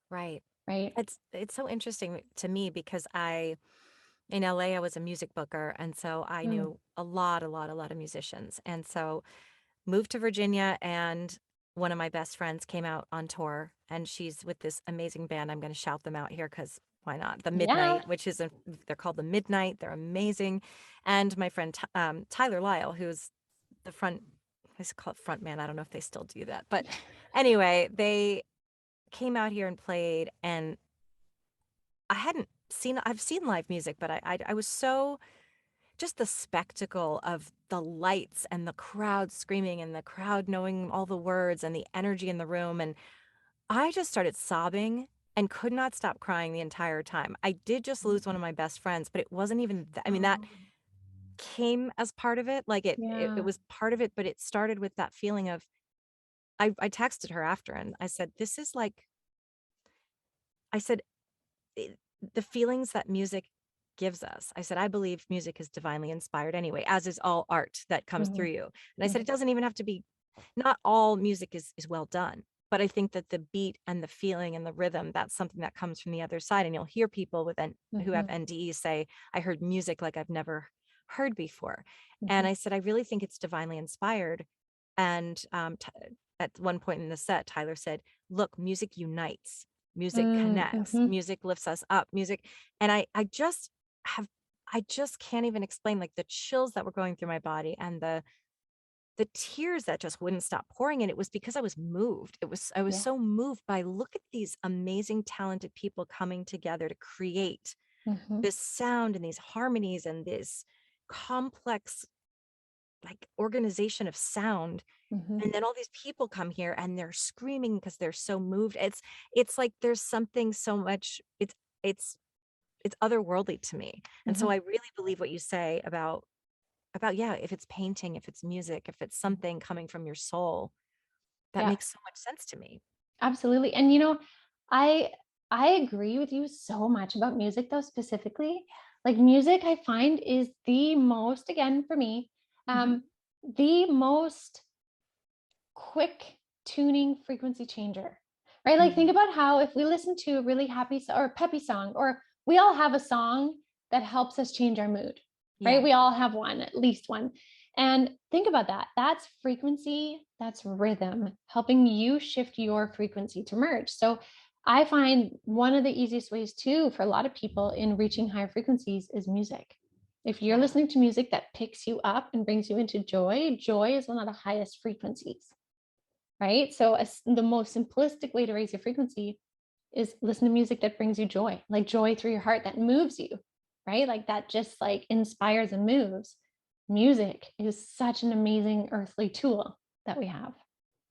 right. right? It's so interesting to me because in LA I was a music booker, and so I Mm, knew a lot of musicians. And so moved to Virginia, and one of my best friends came out on tour, and she's with this amazing band. I'm going to shout them out here because why not? The Yeah. Midnight, which is they're called the Midnight. They're amazing. And my friend Tyler Lyle, who's the front, I call it front man. I don't know if they still do that, but anyway, they came out here and played, and I've seen live music, but I was so, just the spectacle of the lights and the crowd screaming and the crowd knowing all the words and the energy in the room. And I just started sobbing and could not stop crying the entire time. I did just lose one of my best friends, but it wasn't even, I mean, that Oh, came as part of it. Like it yeah. was part of it, but it started with that feeling of, I texted her after and I said, this is like, I said, it, the feelings that music gives us. I said, I believe music is divinely inspired anyway, as is all art that comes Mhm, through you. And I said, mhm, it doesn't even have to be, not all music is well done. But I think that the beat and the feeling and the rhythm, that's something that comes from the other side. And you'll hear people who have mhm, NDEs say, I heard music like I've never heard before. And mhm. I said, I really think it's divinely inspired. And at one point in the set, Tyler said, look, music unites, music Mm, connects, mhm. music lifts us up, music. And I just have, I just can't even explain like the chills that were going through my body and the tears that just wouldn't stop pouring. And it was because I was moved. I was Yeah. so moved by, look at these amazing, talented people coming together to create Mhm, this sound and these harmonies and this complex like organization of sound. mhm. And then all these people come here and they're screaming because they're so moved. It's like there's something so much, it's it's otherworldly to me. And so Mhm. I really believe what you say about yeah, if it's painting, if it's music, if it's Mhm. something coming from your soul, that Yeah, makes so much sense to me. absolutely. And I I agree with you so much about music though specifically. Like music I find is the most, again for me, Mhm. um the most quick tuning frequency changer. Right? Like think Mhm. about how if we listen to a really happy or peppy song, or we all have a song that helps us change our mood. Right? Yeah. We all have one, at least one. And think about that. That's frequency, that's rhythm, helping you shift your frequency to merge. So I find one of the easiest ways too for a lot of people in reaching higher frequencies is music. If you're Yeah. listening to music that picks you up and brings you into joy, joy is one of the highest frequencies, right? So the most simplistic way to raise your frequency is listen to music that brings you joy, like joy through your heart that moves you, right? Like that just like inspires and moves. Music is such an amazing earthly tool that we have.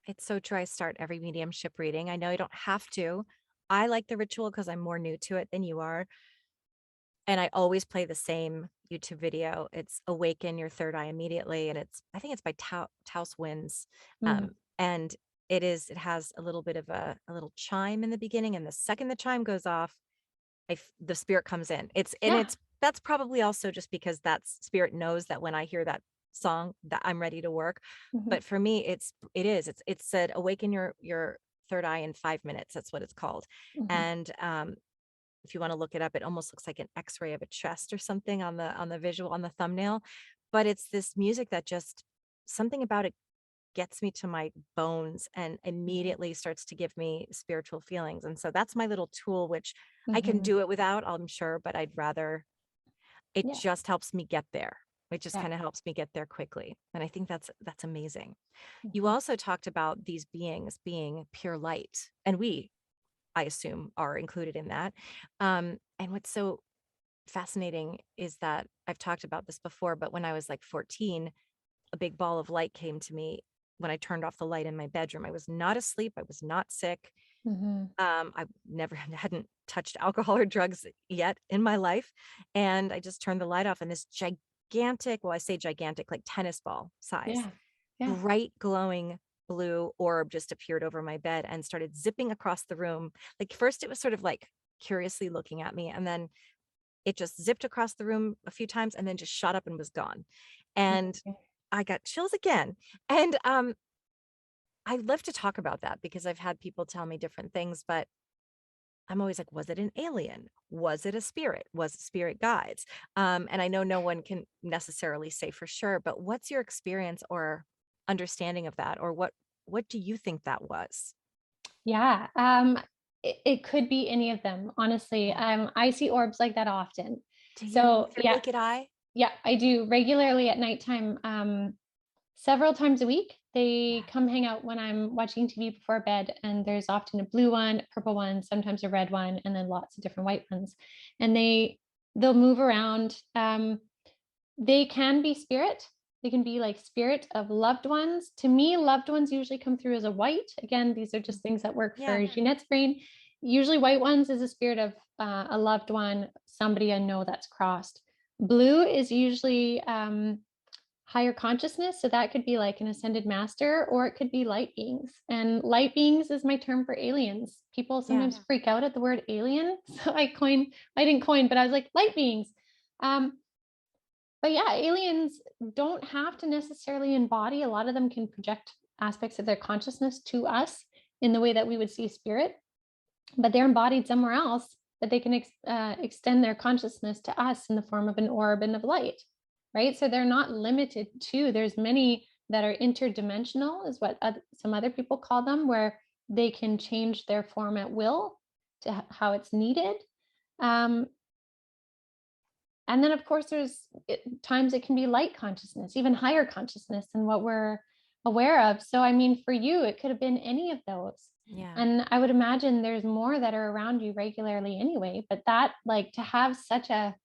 It's so true. I start every mediumship reading. I know I don't have to. I like the ritual because I'm more new to it than you are. And I always play the same YouTube video. It's Awaken Your Third Eye Immediately. And I think it's by Taos Winds. Mm, And it has a little bit of a little chime in the beginning. And the second the chime goes off, the spirit comes in. yeah. That's probably also just because that spirit knows that when I hear that song that I'm ready to work. Mhm, But for me, it said awaken your third eye in 5 minutes. That's what it's called. mhm, And if you want to look it up, it almost looks like an X-ray of a chest or something on the visual on the thumbnail. But it's this music that just something about it gets me to my bones and yeah, immediately starts to give me spiritual feelings. And so that's my little tool, which I can mhm, do it without, I'm sure, but I'd rather, it yeah, just helps me get there. It just yeah, kind of helps me get there quickly. And I think that's amazing. You mhm, also talked about these beings being pure light, and I assume, are included in that. And what's so fascinating is that I've talked about this before, but when I was like 14, a big ball of light came to me when I turned off the light in my bedroom. I was not asleep. I was not sick. mhm, I never hadn't touched alcohol or drugs yet in my life. And I just turned the light off, and this gigantic, well, I say gigantic, like tennis ball size, yeah, yeah, bright glowing blue orb just appeared over my bed and started zipping across the room. Like first it was sort of like curiously looking at me, and then it just zipped across the room a few times and then just shot up and was gone. And okay, I got chills again. And I love to talk about that because I've had people tell me different things, but I'm always like, was it an alien? Was it a spirit? Was it spirit guides? And I know no one can necessarily say for sure, but what's your experience or understanding of that? Or what do you think that was? Yeah. It could be any of them, honestly. I see orbs like that often. Do you, So with your yeah, naked eye? yeah, I do regularly at nighttime, several times a week. They come hang out when I'm watching TV before bed, and there's often a blue one, a purple one, sometimes a red one, and then lots of different white ones. And they'll move around. They can be spirit. They can be like spirit of loved ones. To me, loved ones usually come through as a white. Again, these are just things that work Yeah. for Jeanette's brain. Usually white ones is a spirit of a loved one, somebody I know that's crossed. Blue is usually higher consciousness. So that could be like an ascended master, or it could be light beings. And light beings is my term for aliens. People sometimes freak out at the word alien. So I didn't coin, but I was like, light beings. But yeah, aliens don't have to necessarily embody. A lot of them can project aspects of their consciousness to us in the way that we would see spirit, but they're embodied somewhere else, that they can extend their consciousness to us in the form of an orb and of light, right? So they're not limited to, there's many that are interdimensional is what some other people call them, where they can change their form at will to how it's needed. And then, of course, there's times it can be light consciousness, even higher consciousness than what we're aware of. So, I mean, for you, it could have been any of those. Yeah. And I would imagine there's more that are around you regularly anyway. But that, like, to have such a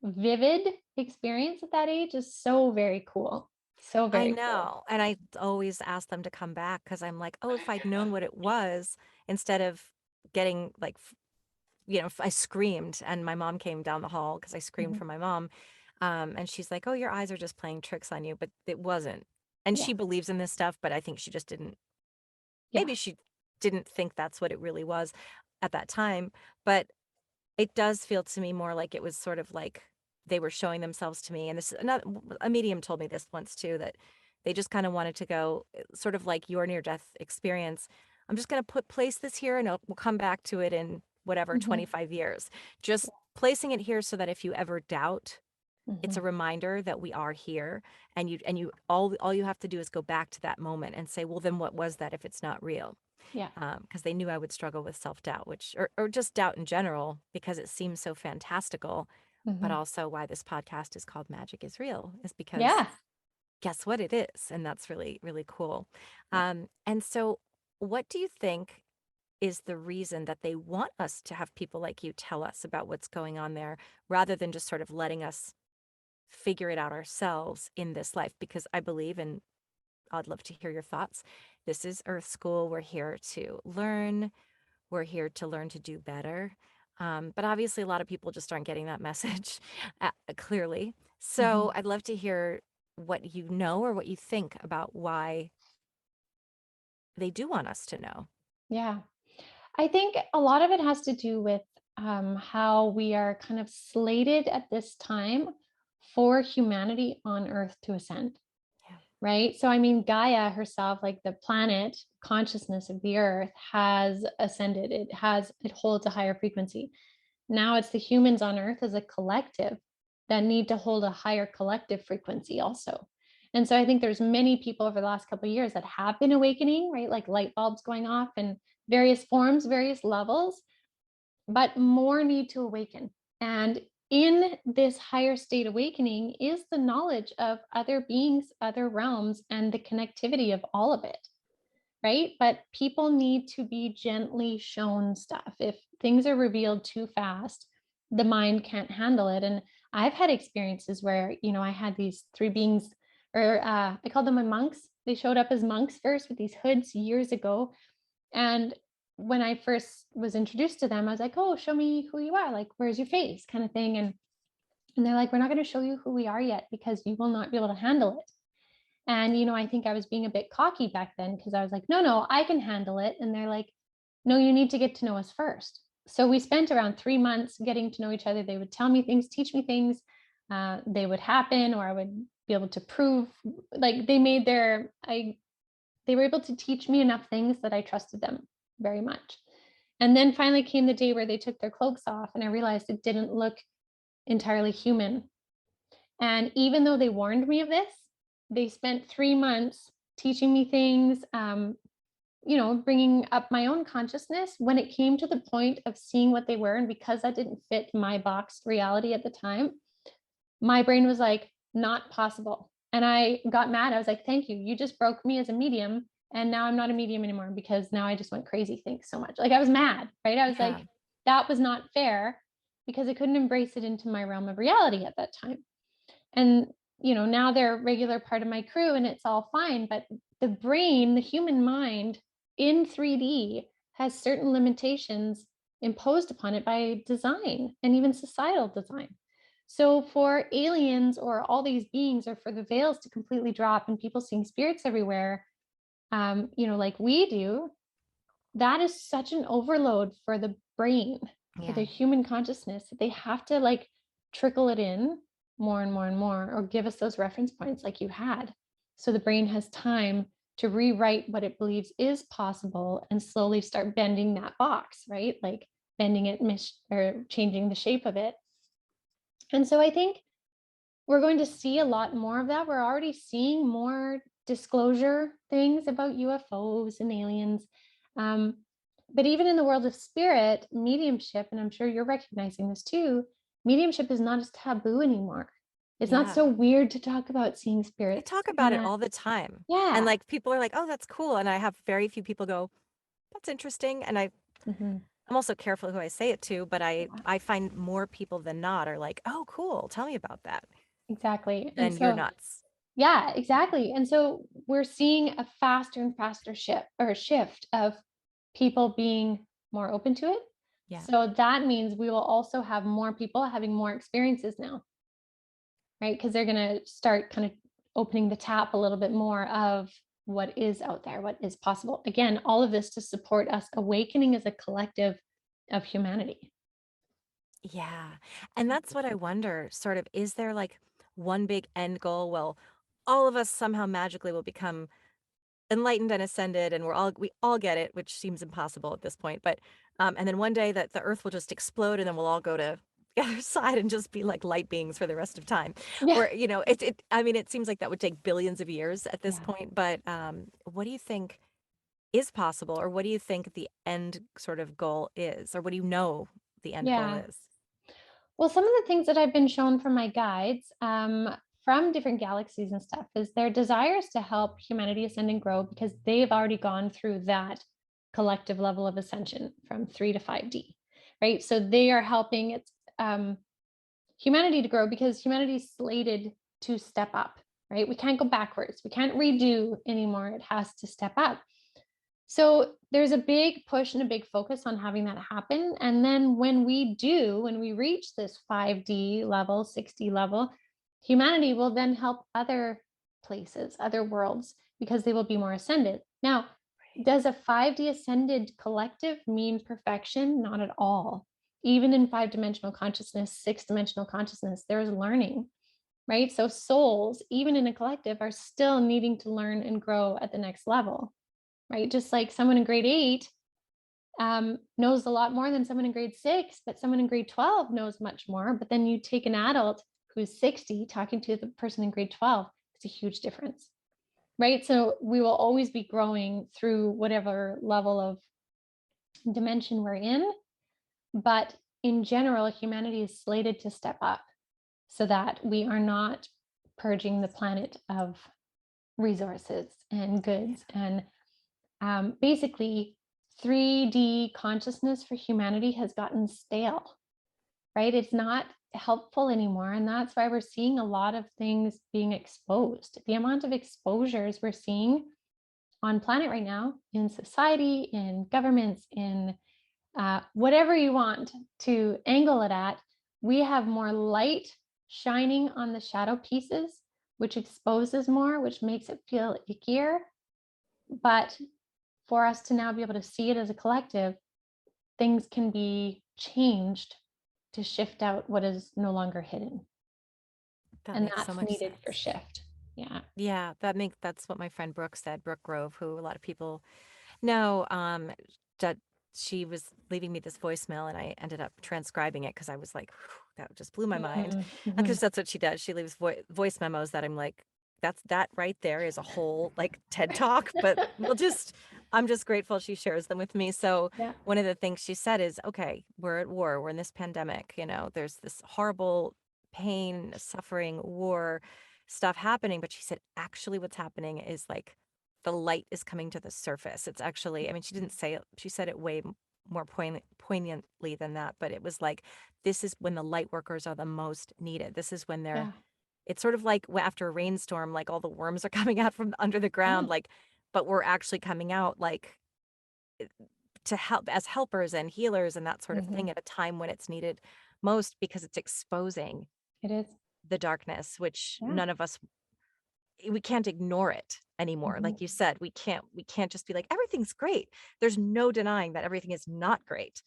vivid experience at that age is so very cool. So I very cool. know. And I always ask them to come back because I'm like, oh, if I'd known what it was, instead of getting like, I screamed and my mom came down the hall because I screamed Mhm. for my mom. And she's like, oh, your eyes are just playing tricks on you. But it wasn't. And Yeah. she believes in this stuff, but I think she just didn't, Yeah. maybe she didn't think that's what it really was at that time. But it does feel to me more like it was sort of like they were showing themselves to me. And this another a medium told me this once too, that they just kind of wanted to go sort of like your near death experience. I'm just going to place this here and we'll come back to it in whatever Mhm. 25 years. Just placing it here so that if you ever doubt, it's a Mhm. reminder that we are here, and you all you have to do is go back to that moment and say, well, then what was that if it's not real? Yeah. Because they knew I would struggle with self-doubt, which or just doubt in general, because it seems so fantastical. But Mhm. also why this podcast is called Magic is Real is because Yeah. guess what it is, and that's really really cool. Yeah. And so, what do you think is the reason that they want us to have people like you tell us about what's going on there, rather than just sort of letting us figure it out ourselves in this life? Because I believe, and I'd love to hear your thoughts, this is Earth School. We're here to learn. We're here to learn to do better. But obviously, a lot of people just aren't getting that message clearly. Mhm. So I'd love to hear what you know or what you think about why they do want us to know. Yeah. I think a lot of it has to do with how we are kind of slated at this time for humanity on Earth to ascend, Yeah. right? So, I mean, Gaia herself, like the planet consciousness of the Earth, has ascended. It holds a higher frequency. Now it's the humans on Earth as a collective that need to hold a higher collective frequency also. And so I think there's many people over the last couple of years that have been awakening, right? Like light bulbs going off in various forms, various levels, but more need to awaken. And in this higher state awakening is the knowledge of other beings, other realms, and the connectivity of all of it, right? But people need to be gently shown stuff. If things are revealed too fast, the mind can't handle it. And I've had experiences where, I had these three beings, or I called them my monks. They showed up as monks first with these hoods years ago. And when I first was introduced to them, I was like, oh, show me who you are. Like, where's your face? Kind of thing. And they're like, we're not going to show you who we are yet because you will not be able to handle it. And, I think I was being a bit cocky back then because I was like, no, I can handle it. And they're like, no, you need to get to know us first. So we spent around 3 months getting to know each other. They would tell me things, teach me things. They would happen, or I would be able to prove, like they were able to teach me enough things that I trusted them very much. And then finally came the day where they took their cloaks off, and I realized it didn't look entirely human. And even though they warned me of this, they spent 3 months teaching me things, bringing up my own consciousness. When it came to the point of seeing what they were, and because that didn't fit my boxed reality at the time, my brain was like, not possible. And I got mad. I was like, thank you. You just broke me as a medium. And now I'm not a medium anymore because now I just went crazy. Thanks so much. Like I was mad, right? I was Yeah. like, that was not fair because I couldn't embrace it into my realm of reality at that time. And, now they're a regular part of my crew and it's all fine. But the brain, the human mind in 3D has certain limitations imposed upon it by design and even societal design. So for aliens or all these beings, or for the veils to completely drop and people seeing spirits everywhere, like we do, that is such an overload for the brain, for the Yeah. human consciousness, that they have to like trickle it in more and more and more, or give us those reference points like you had. So the brain has time to rewrite what it believes is possible and slowly start bending that box, right? Like bending it or changing the shape of it. And so I think we're going to see a lot more of that. We're already seeing more disclosure things about UFOs and aliens. Um, but even in the world of spirit, mediumship, and I'm sure you're recognizing this too, mediumship is not as taboo anymore. It's not Yeah. so weird to talk about seeing I spirits. talk about it Kinda, all the time. And yeah. like people are like, oh, that's cool. And I have very few people go, that's interesting. And Mhm. I'm also careful who I say it to, but Yeah, I find more people than not are like, oh, cool. Tell me about that. exactly. And Then you're so, nuts. yeah, exactly. And so we're seeing a faster and faster shift of people being more open to it. Yeah. So that means we will also have more people having more experiences now, right? Because they're going to start kind of opening the tap a little bit more of what is out there, what is possible. Again, all of this to support us awakening as a collective of humanity. Yeah. And that's what I wonder, sort of, is there like one big end goal? Well, all of us somehow magically will become enlightened and ascended and we all get it, which seems impossible at this point. But and then one day that the earth will just explode and then we'll all go to the other side and just be like light beings for the rest of time. Yeah. Or, it I mean, it seems like that would take billions of years at this Yeah. point. But what do you think is possible, or what do you think the end sort of goal is, or what do you know the end goal Yeah. is? Well, some of the things that I've been shown from my guides, from different galaxies and stuff, is their desires to help humanity ascend and grow because they've already gone through that collective level of ascension from 3 to 5D, right? So they are helping humanity to grow because humanity is slated to step up, right? We can't go backwards. We can't redo anymore. It has to step up. So there's a big push and a big focus on having that happen. And then when we reach this 5D level, 6D level, humanity will then help other places, other worlds, because they will be more ascended. Now, does a 5D ascended collective mean perfection? Not at all. Even in 5-dimensional consciousness, 6-dimensional consciousness, there's learning, right? So souls, even in a collective, are still needing to learn and grow at the next level, right? Just like someone in grade 8 knows a lot more than someone in grade 6, but someone in grade 12 knows much more. But then you take an adult who's 60 talking to the person in grade 12, it's a huge difference, right? So we will always be growing through whatever level of dimension we're in. But in general, humanity is slated to step up so that we are not purging the planet of resources and goods and basically 3D consciousness for humanity has gotten stale, right? It's not helpful anymore. And that's why we're seeing a lot of things being exposed. The amount of exposures we're seeing on planet right now in society, in governments, in whatever you want to angle it at, we have more light shining on the shadow pieces, which exposes more, which makes it feel ickier. But for us to now be able to see it as a collective, things can be changed to shift out what is no longer hidden. That And makes so that's much needed for sense. shift. Yeah. Yeah, that's what my friend Brooke said, Brooke Grove, who a lot of people know, that she was leaving me this voicemail and I ended up transcribing it because I was like, "Whew, that just blew my mind." Mhm, Because mhm. that's what she does. She leaves voice memos that I'm like, that right there is a whole like TED talk, but I'm just grateful she shares them with me. So Yeah. one of the things she said is, okay, we're at war, we're in this pandemic, there's this horrible pain, suffering, war stuff happening. But she said, actually, what's happening is like the light is coming to the surface. It's actually, I mean, she didn't say it, she said it way more poignantly than that, but it was like, this is when the light workers are the most needed. This is when Yeah. it's sort of like after a rainstorm, like all the worms are coming out from under the ground, Yeah. like, but we're actually coming out like to help as helpers and healers and that sort of Hmm. thing at a time when it's needed most, because it's exposing It is. the darkness, which Yeah. none of us, we can't ignore it anymore. Hmm. Like you said, we can't just be like, everything's great. There's no denying that everything is not great.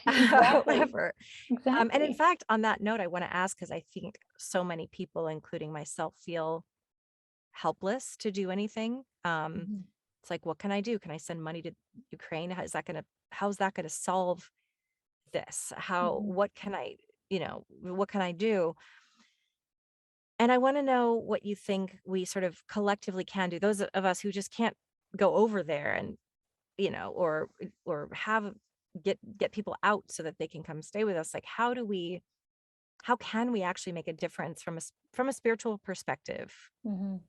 Exactly. However, and in Exactly. fact, on that note, I want to ask, because I think so many people, including myself, feel helpless to do anything. Mhm. It's like, what can I do? Can I send money to Ukraine? How's that gonna solve this? Mhm. What can I do? And I want to know what you think we sort of collectively can do. Those of us who just can't go over there and, or have get people out so that they can come stay with us. Like, how can we actually make a difference from a spiritual perspective? Mhm.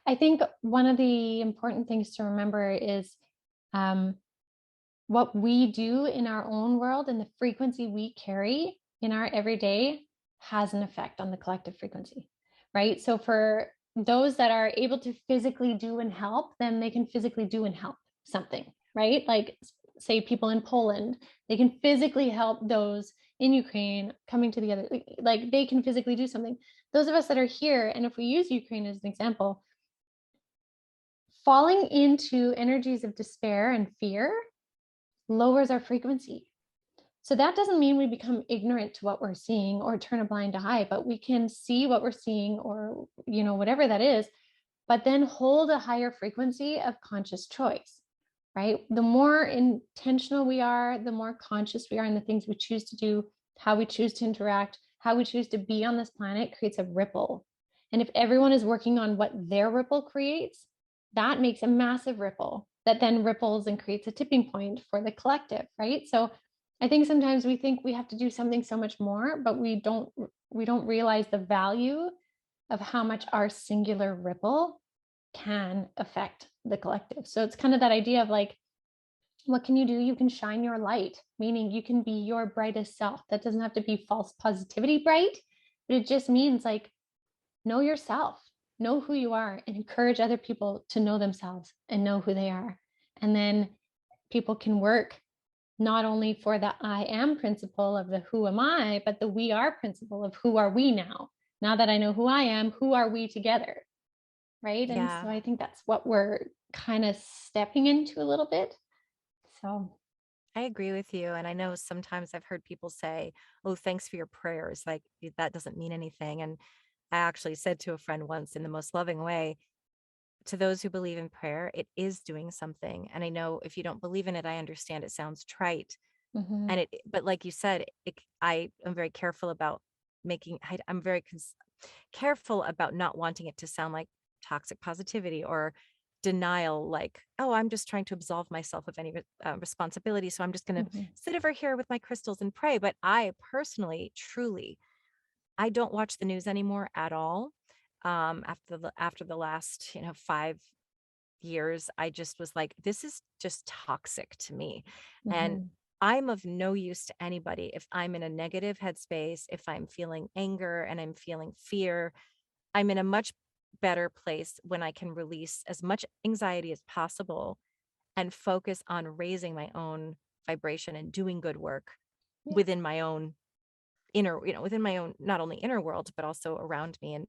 I think one of the important things to remember is um, what we do in our own world and the frequency we carry in our everyday has an effect on the collective frequency, right? So for those that are able to physically do and help, then they can physically do and help something, right? Like say people in Poland, they can physically help those in Ukraine coming to the other, like they can physically do something. Those of us that are here, and if we use Ukraine as an example, falling into energies of despair and fear lowers our frequency. So that doesn't mean we become ignorant to what we're seeing or turn a blind eye, but we can see what we're seeing or, whatever that is, but then hold a higher frequency of conscious choice, right? The more intentional we are, the more conscious we are in the things we choose to do, how we choose to interact, how we choose to be on this planet creates a ripple. And if everyone is working on what their ripple creates, that makes a massive ripple that then ripples and creates a tipping point for the collective, right? So I think sometimes we think we have to do something so much more, but we don't realize the value of how much our singular ripple can affect the collective. So it's kind of that idea of like, what can you do? You can shine your light, meaning you can be your brightest self. That doesn't have to be false positivity bright, but it just means like, know yourself, know who you are, and encourage other people to know themselves and know who they are. And then people can work not only for the I am principle of the who am I, but the we are principle of who are we now. Now that I know who I am, who are we together? Right. And Yeah. so I think that's what we're kind of stepping into a little bit. So, I agree with you. And I know sometimes I've heard people say, oh, thanks for your prayers. Like, that doesn't mean anything. And I actually said to a friend once in the most loving way, to those who believe in prayer, it is doing something. And I know if you don't believe in it, I understand it sounds trite. mhm, But like you said, I am very careful about I'm very careful about not wanting it to sound like toxic positivity or denial, like, oh, I'm just trying to absolve myself of any responsibility. So I'm just going to mhm, sit over here with my crystals and pray. But I personally, truly, I don't watch the news anymore at all. After the last, 5 years, I just was like, this is just toxic to me. And mhm, I'm of no use to anybody if I'm in a negative headspace, if I'm feeling anger and I'm feeling fear. I'm in a much better place when I can release as much anxiety as possible and focus on raising my own vibration and doing good work yeah, within my own within my own, not only inner world, but also around me.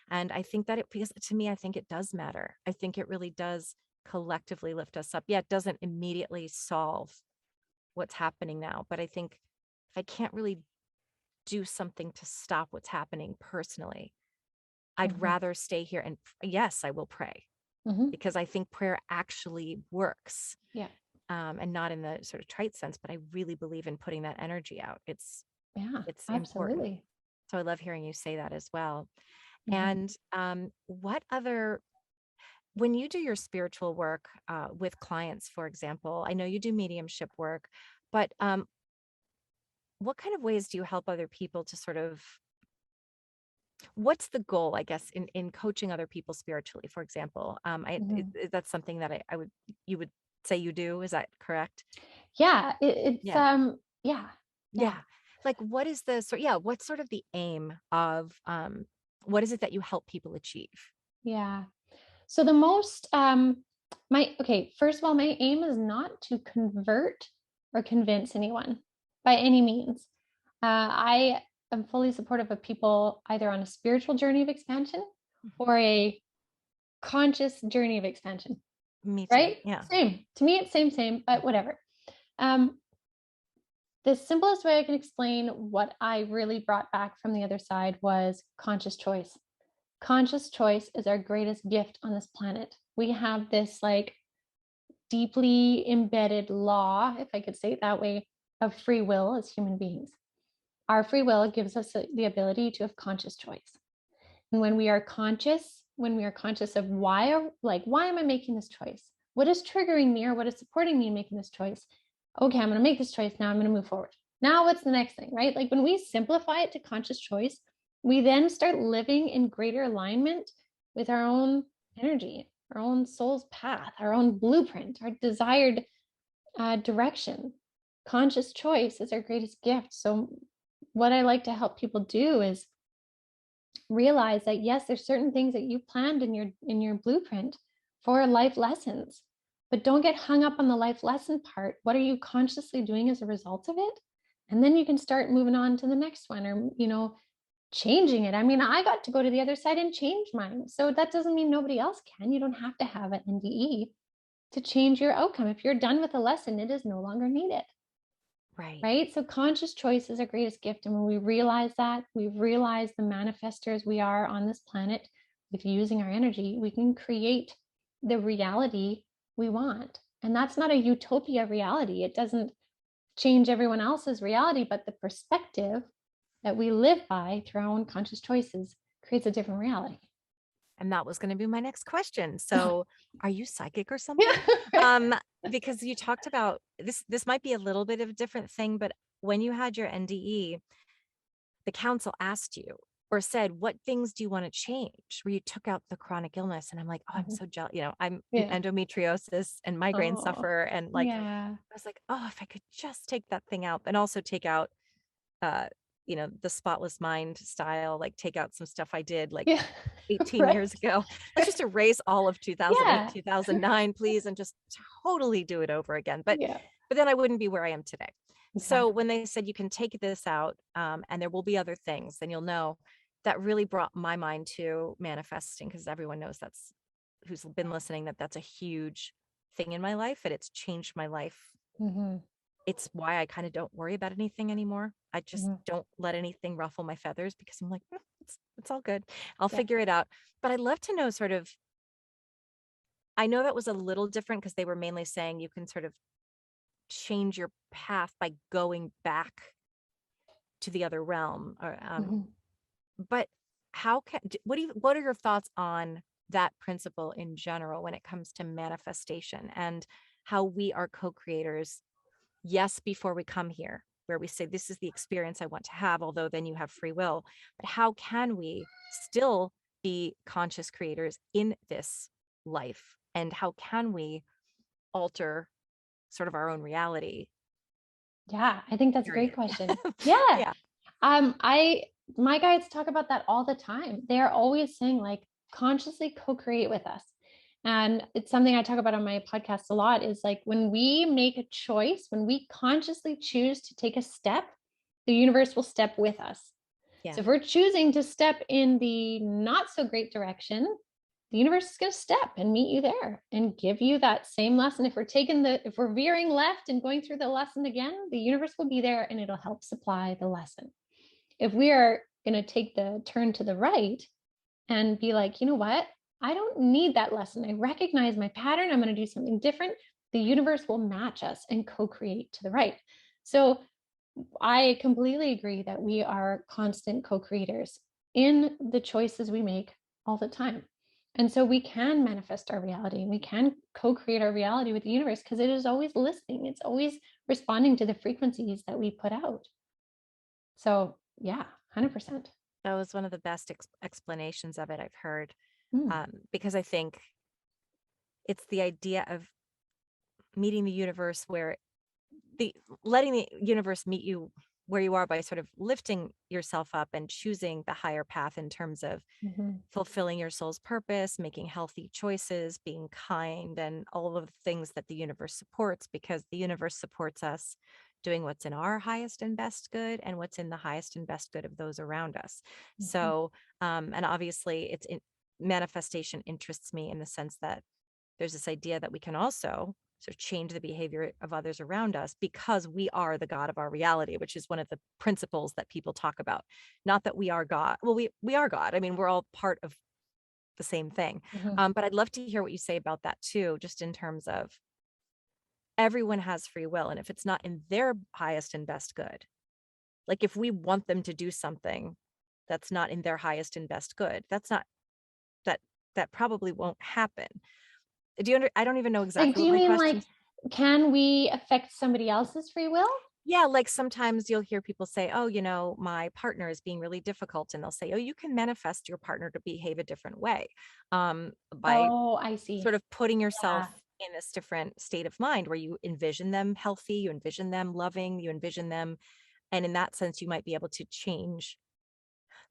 And I think that because to me, I think it does matter. I think it really does collectively lift us up. Yeah, it doesn't immediately solve what's happening now, but I think if I can't really do something to stop what's happening personally, I'd mhm, rather stay here and yes, I will pray mhm, because I think prayer actually works. yeah, And not in the sort of trite sense, but I really believe in putting that energy out. yeah, It's important. absolutely. So I love hearing you say that as well. Mhm. And what other, when you do your spiritual work with clients, for example, I know you do mediumship work, but what kind of ways do you help other people to sort of, what's the goal, I guess, in coaching other people spiritually, for example? Mhm. That's something that I would, you would say you do. Is that correct? Yeah, it's Yeah. yeah, yeah, Yeah. Like, what is the sort, yeah, what's sort of the aim of, what is it that you help people achieve? yeah. So the most my okay, first of all, my aim is not to convert or convince anyone by any means. I am fully supportive of people either on a spiritual journey of expansion Mhm. or a conscious journey of expansion, Me too. right? Yeah. Same. To me, it's same, but whatever. Um, the simplest way I can explain what I really brought back from the other side was conscious choice. Conscious choice is our greatest gift on this planet. We have this like deeply embedded law, if I could say it that way, of free will as human beings. Our free will gives us the ability to have conscious choice. And when we are conscious of why am I making this choice? What is triggering me or what is supporting me in making this choice? Okay, I'm going to make this choice. Now I'm going to move forward. Now what's the next thing, right? Like when we simplify it to conscious choice, we then start living in greater alignment with our own energy, our own soul's path, our own blueprint, our desired direction. Conscious choice is our greatest gift. So, what I like to help people do is realize that yes, there's certain things that you planned in your blueprint for life lessons, but don't get hung up on the life lesson part. What are you consciously doing as a result of it? And then you can start moving on to the next one, or changing it. I mean, I got to go to the other side and change mine, so that doesn't mean nobody else can. You don't have to have an NDE to change your outcome. If you're done with a lesson, it is no longer needed. Right. Right? So conscious choice is our greatest gift. And when we realize that, we realize the manifestors we are on this planet with using our energy, we can create the reality we want. And that's not a utopia reality. It doesn't change everyone else's reality, but the perspective that we live by through our own conscious choices creates a different reality. And that was going to be my next question. So, are you psychic or something? Yeah. Um, because you talked about this might be a little bit of a different thing, but when you had your NDE, the council asked you or said, what things do you want to change? Where you took out the chronic illness. And I'm like, oh, I'm so jealous. I'm Yeah. endometriosis and migraine Oh, sufferer. And like, yeah. I was like, oh, if I could just take that thing out and also take out, uh, the spotless mind style, like take out some stuff I did like Yeah. 18 Right. years ago. Let's just erase all of 2008, Yeah. 2009, please, and just totally do it over again. Yeah. But then I wouldn't be where I am today. So Exactly. when they said you can take this out, and there will be other things, then you'll know, that really brought my mind to manifesting, because everyone knows that's, who's been listening, that that's a huge thing in my life, and it's changed my life. Mhm. It's why I kind of don't worry about anything anymore. I just Mhm. don't let anything ruffle my feathers, because I'm like, it's all good. I'll Yeah. figure it out. But I'd love to know sort of, I know that was a little different because they were mainly saying you can sort of change your path by going back to the other realm, or Mhm. but how can what are your thoughts on that principle in general when it comes to manifestation and how we are co-creators? Yes, before we come here, where we say this is the experience I want to have, although then you have free will, but how can we still be conscious creators in this life, and how can we alter sort of our own reality, Yeah, I think that's a great period? question. Yeah. Yeah. I my guides talk about that all the time. They are always saying like consciously co-create with us. And it's something I talk about on my podcast a lot is like when we make a choice, when we consciously choose to take a step, the universe will step with us. Yeah. So if we're choosing to step in the not so great direction, the universe is going to step and meet you there and give you that same lesson. If we're veering left and going through the lesson again, the universe will be there and it'll help supply the lesson. If we are going to take the turn to the right and be like, you know what? I don't need that lesson. I recognize my pattern. I'm going to do something different. The universe will match us and co-create to the right. So I completely agree that we are constant co-creators in the choices we make all the time. And so we can manifest our reality. We can co-create our reality with the universe because it is always listening. It's always responding to the frequencies that we put out. So yeah, 100%. That was one of the best explanations of it I've heard, Mm. because I think it's the idea of meeting the universe where the letting the universe meet you where you are by sort of lifting yourself up and choosing the higher path in terms of Mhm. fulfilling your soul's purpose, making healthy choices, being kind, and all of the things that the universe supports, because the universe supports us doing what's in our highest and best good and what's in the highest and best good of those around us. Mhm. So, and obviously, manifestation interests me in the sense that there's this idea that we can also sort of change the behavior of others around us because we are the God of our reality, which is one of the principles that people talk about. Not that we are God. Well, we are God. I mean, we're all part of the same thing. Mhm. But I'd love to hear what you say about that too, just in terms of everyone has free will. And if it's not in their highest and best good, like if we want them to do something that's not in their highest and best good, that's not that that probably won't happen. I don't even know Like, exactly do what you my mean question. like, can we affect somebody else's free will? Yeah, like sometimes you'll hear people say, "Oh, my partner is being really difficult," and they'll say, "Oh, you can manifest your partner to behave a different way, by Oh, I see. sort of putting Yeah. yourself in this different state of mind where you envision them healthy, you envision them loving, you envision them, and in that sense, you might be able to change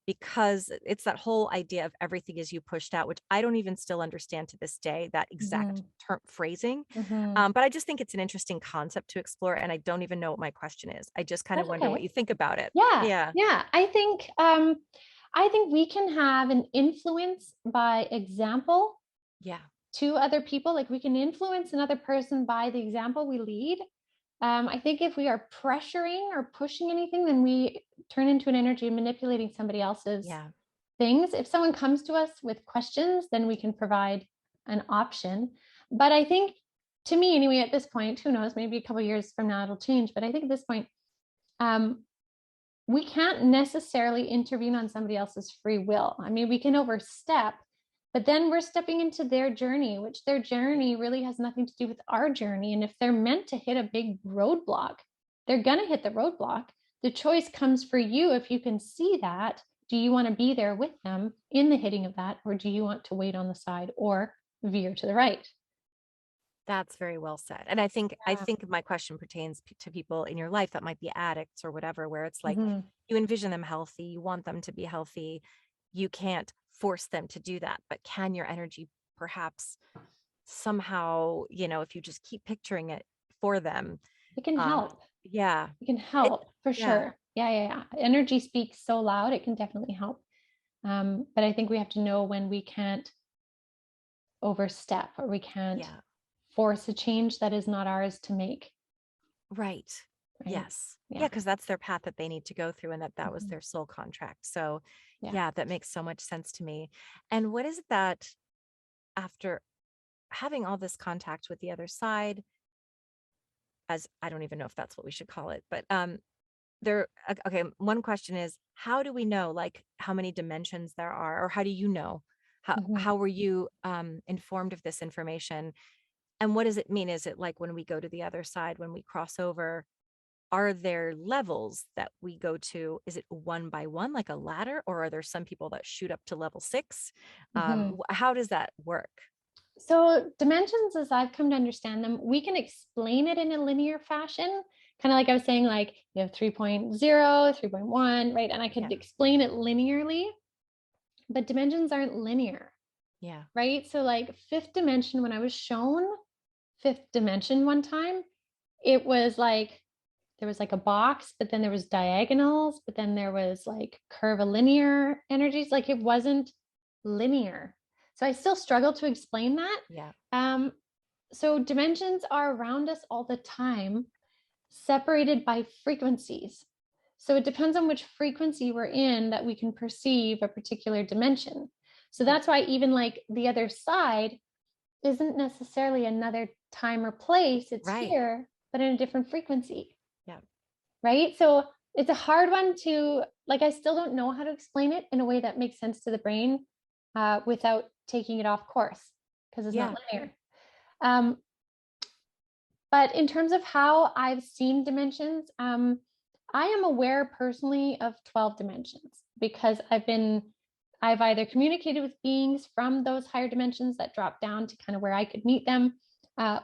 because it's that whole idea of everything is you pushed out, which I don't even still understand to this day, that exact Mhm. term phrasing. Mhm. But I just think it's an interesting concept to explore. And I don't even know what my question is. I just kind of That's wonder what okay. you think about it. Yeah. Yeah. Yeah. I think we can have an influence by example Yeah. to other people. Like we can influence another person by the example we lead. I think if we are pressuring or pushing anything, then we turn into an energy of manipulating somebody else's Yeah. things. If someone comes to us with questions, then we can provide an option. But I think, to me anyway, at this point, who knows, maybe a couple of years from now it'll change. But I think at this point, um, we can't necessarily intervene on somebody else's free will. I mean, we can overstep, but then we're stepping into their journey, which their journey really has nothing to do with our journey. And if they're meant to hit a big roadblock, they're going to hit the roadblock. The choice comes for you if you can see that. Do you want to be there with them in the hitting of that, or do you want to wait on the side or veer to the right? That's very well said. And I Yeah. think my question pertains to people in your life that might be addicts or whatever, where it's like Mhm. you envision them healthy, you want them to be healthy. You can't force them to do that, but can your energy perhaps somehow, if you just keep picturing it for them, It can um, help. yeah, It can it, help for yeah, sure. Yeah, yeah, yeah. Energy speaks so loud, it can definitely help. But I think we have to know when we can't overstep or we can't yeah, force a change that is not ours to make. right. Right. Yes. Yeah, Yeah. because that's their path that they need to go through and that was Mhm. their soul contract. So, Yeah. yeah, that makes so much sense to me. And what is it that after having all this contact with the other side, as I don't even know if that's what we should call it, but okay, one question is how do we know like how many dimensions there are, or how do you know? Mhm. How were you informed of this information? And what does it mean? Is it like when we go to the other side, when we cross over, are there levels that we go to? Is it one by one, like a ladder, or are there some people that shoot up to level 6? Mhm. How does that work? So dimensions, as I've come to understand them, we can explain it in a linear fashion. Kind of like I was saying, like you have 3.0, 3.1, right? And I Yeah, could explain it linearly, but dimensions aren't linear, yeah, right? So like fifth dimension, when I was shown fifth dimension one time, it was like there was like a box, but then there was diagonals, but then there was like curvilinear energies. Like it wasn't linear. So I still struggle to explain that. yeah, So dimensions are around us all the time, separated by frequencies. So it depends on which frequency we're in that we can perceive a particular dimension. So yeah, that's why even like the other side isn't necessarily another time or place. It's right. here, but in a different frequency, Yeah, right? So It's a hard one to, like, I still don't know how to explain it in a way that makes sense to the brain, without taking it off course, because it's Yeah. not linear. Um, but in terms of how I've seen dimensions, I am aware personally of 12 dimensions because I've either communicated with beings from those higher dimensions that drop down to kind of where I could meet them,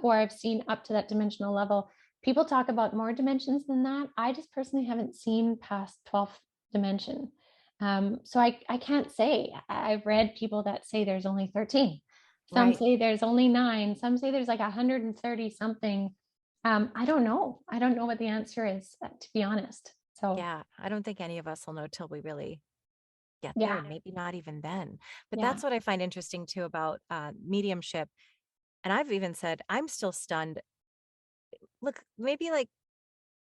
or I've seen up to that dimensional level. People talk about more dimensions than that. I just personally haven't seen past 12th dimension. So I can't say. I've read people that say there's only 13. Some Right. say there's only 9. Some say there's like 130 something. I don't know. I don't know what the answer is, to be honest. So Yeah. I don't think any of us will know till we really get there, yeah, and maybe not even then. But yeah. that's what I find interesting too about mediumship. And I've even said, I'm still stunned. Look, maybe like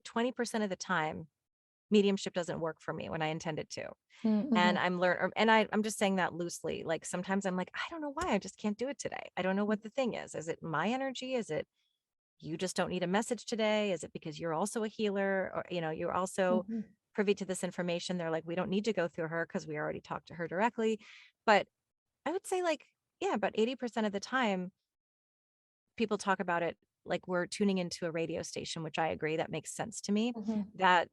20% of the time, mediumship doesn't work for me when I intend it to. And Mm-hmm. I'm just saying that loosely. Like sometimes I'm like, I don't know why I just can't do it today. I don't know what the thing is. Is it my energy? Is it you just don't need a message today? Is it because you're also a healer, or you're also Mm-hmm. privy to this information? They're like, we don't need to go through her because we already talked to her directly. But I would say like, yeah, about 80% of the time people talk about it like we're tuning into a radio station, which I agree, that makes sense to me, Mm-hmm. that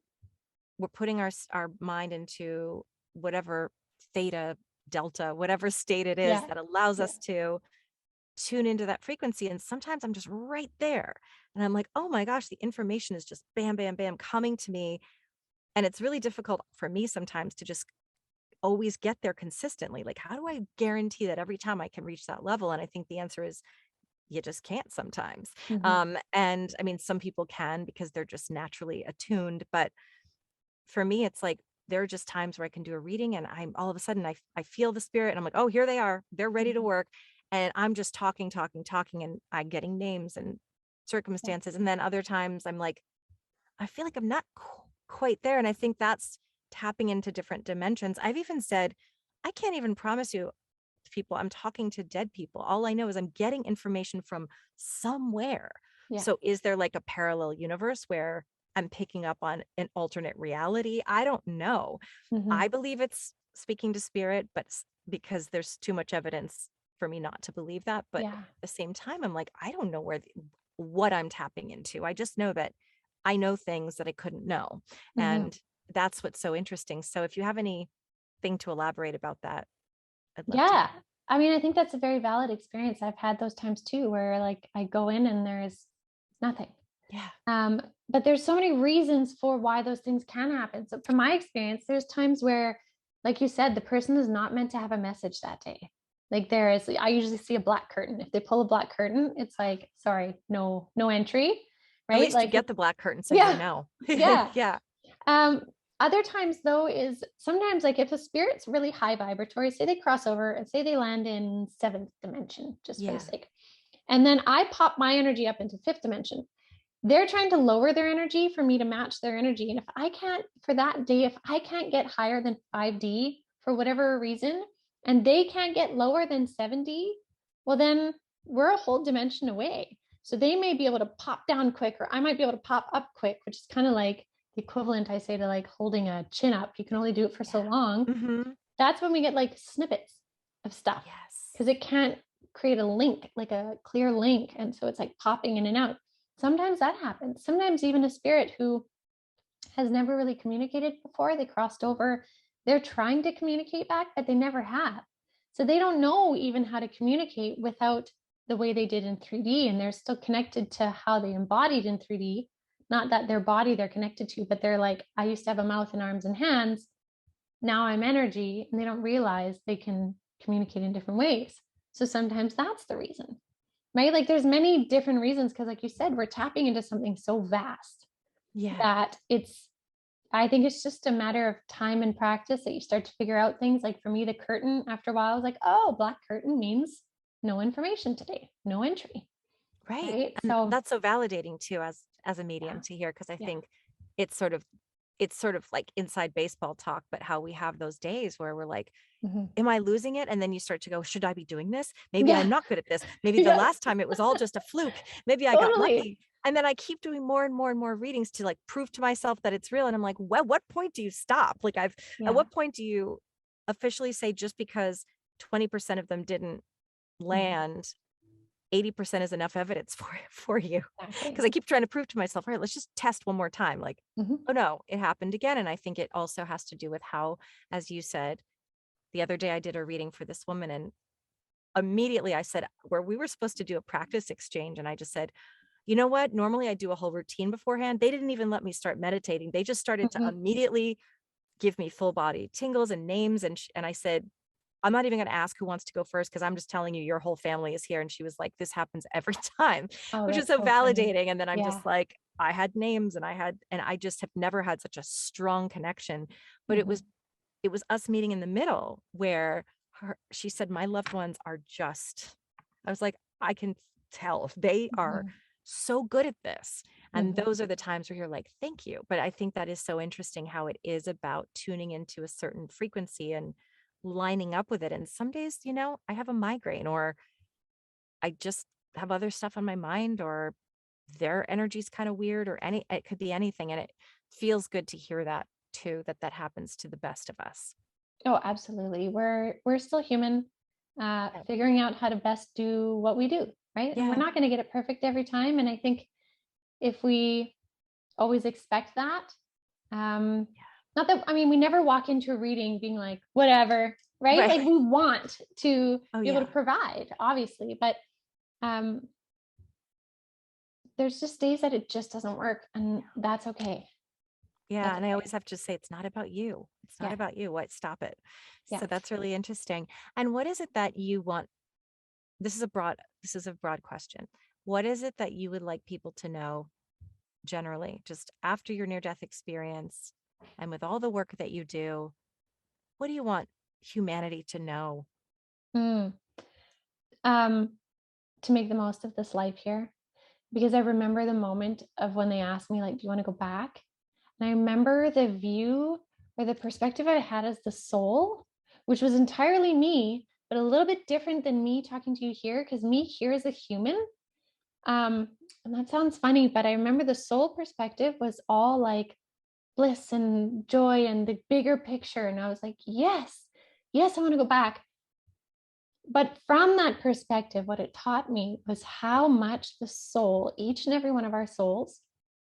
we're putting our mind into whatever theta, delta, whatever state it is Yeah. that allows Yeah. us to tune into that frequency. And sometimes I'm just right there and I'm like, oh my gosh, the information is just bam, bam, bam coming to me. And it's really difficult for me sometimes to just always get there consistently. Like, how do I guarantee that every time I can reach that level? And I think the answer is you just can't sometimes. Mm-hmm. And I mean, some people can because they're just naturally attuned. But for me, it's like there are just times where I can do a reading and I'm all of a sudden I feel the spirit and I'm like, oh, here they are. They're ready to Mm-hmm. work. And I'm just talking, talking, talking, and I'm getting names and Yeah. circumstances. And then other times I'm like, I feel like I'm not quite there. And I think that's tapping into different dimensions. I've even said, I can't even promise you to people, I'm talking to dead people. All I know is I'm getting information from somewhere. Yeah. So is there like a parallel universe where I'm picking up on an alternate reality? I don't know. Mm-hmm. I believe it's speaking to spirit, but because there's too much evidence for me not to believe that. But Yeah. at the same time, I'm like, I don't know what I'm tapping into. I just know that I know things that I couldn't know. Mm-hmm. And that's what's so interesting. So if you have anything to elaborate about that, I'd love to hear. Yeah. I mean, I think that's a very valid experience. I've had those times too, where like I go in and there's nothing. Yeah. But there's so many reasons for why those things can happen. So from my experience, there's times where, like you said, the person is not meant to have a message that day. Like I usually see a black curtain. If they pull a black curtain, it's like, sorry, no entry, At right? least you Like, get the black curtain so you yeah, know. yeah. Yeah. Um, Other times though is sometimes like if a spirit's really high vibratory, say they cross over and say they land in 7th dimension, just for the Yeah. sake. And then I pop my energy up into 5th dimension. They're trying to lower their energy for me to match their energy. And if I can't, for that day, if I can't get higher than 5D for whatever reason, and they can't get lower than 7D, well, then we're a whole dimension away. So they may be able to pop down quick, or I might be able to pop up quick, which is kind of like the equivalent, I say, to like holding a chin up. You can only do it for so long. Yeah. Hmm. That's when we get like snippets of stuff Yes. because it can't create a link, like a clear link. And so it's like popping in and out. Sometimes that happens. Sometimes even a spirit who has never really communicated before, they crossed over, they're trying to communicate back, but they never have. So they don't know even how to communicate without the way they did in 3D. And they're still connected to how they embodied in 3D. Not that their body they're connected to, but they're like, I used to have a mouth and arms and hands. Now I'm energy. And they don't realize they can communicate in different ways. So sometimes that's the reason, right? Like there's many different reasons because, like you said, we're tapping into something so vast Yeah. that I think it's just a matter of time and practice that you start to figure out things. Like for me, the curtain, after a while, I was like, oh, black curtain means no information today, no entry. Right. Right. And So that's so validating too as a yeah, medium to hear, because I yeah. think it's sort of it's sort of like inside baseball talk, but how we have those days where we're like, Mhm. am I losing it? And then you start to go, should I be doing this? Maybe Yeah. I'm not good at this. Maybe the Yeah. last time it was all just a fluke. Maybe I got Totally. lucky. And then I keep doing more and more and more readings to like prove to myself that it's real. And I'm like, well, what point do you stop? Like at Yeah. what point do you officially say just because 20% of them didn't Mhm. land, 80% is enough evidence for you? Exactly. Because I keep trying to prove to myself, all right, let's just test one more time. Like, Mhm. oh no, it happened again. And I think it also has to do with how, as you said, the other day I did a reading for this woman and immediately I said, where we were supposed to do a practice exchange, and I just said, you know what? Normally I do a whole routine beforehand. They didn't even let me start meditating. They just started to Mhm. immediately give me full body tingles and names. And I said, I'm not even going to ask who wants to go first because I'm just telling you, your whole family is here. And she was like, this happens every time, Oh, which is that's so so funny. validating. And then I'm Yeah. just like, I had names and I just have never had such a strong connection. But Mhm. it was us meeting in the middle where she said, my loved ones are just, I was like, I can tell they are Mhm. so good at this. And Mhm. those are the times where you're like, thank you. But I think that is so interesting how it is about tuning into a certain frequency and lining up with it. And some days, I have a migraine or I just have other stuff on my mind or their energy's kind of weird or it could be anything. And it feels good to hear that too, that happens to the best of us. Oh, absolutely. We're still human, figuring out how to best do what we do, right? And we're Yeah. not going to get it perfect every time. And I think if we always expect that, not that I mean, we never walk into a reading being like, whatever, right? Right. Like we want to Oh be able yeah. to provide, obviously, but um, there's just days that it just doesn't work, and that's okay. Yeah. That's And I okay. always have to say, it's not about you. It's not Yeah, about you. What? Stop it. yeah. So that's really interesting. And what is it that you want? This is a broad question. What is it that you would like people to know generally, just after your near death experience and with all the work that you do? What do you want humanity to know? Mm. Um, to make the most of this life here, because I remember the moment of when they asked me, like, do you want to go back? And I remember the view or the perspective I had as the soul, which was entirely me, but a little bit different than me talking to you here, because me here is a human. Um, and that sounds funny, but I remember the soul perspective was all like bliss and joy and the bigger picture. And I was like, yes, yes, I want to go back. But from that perspective, what it taught me was how much the soul, each and every one of our souls,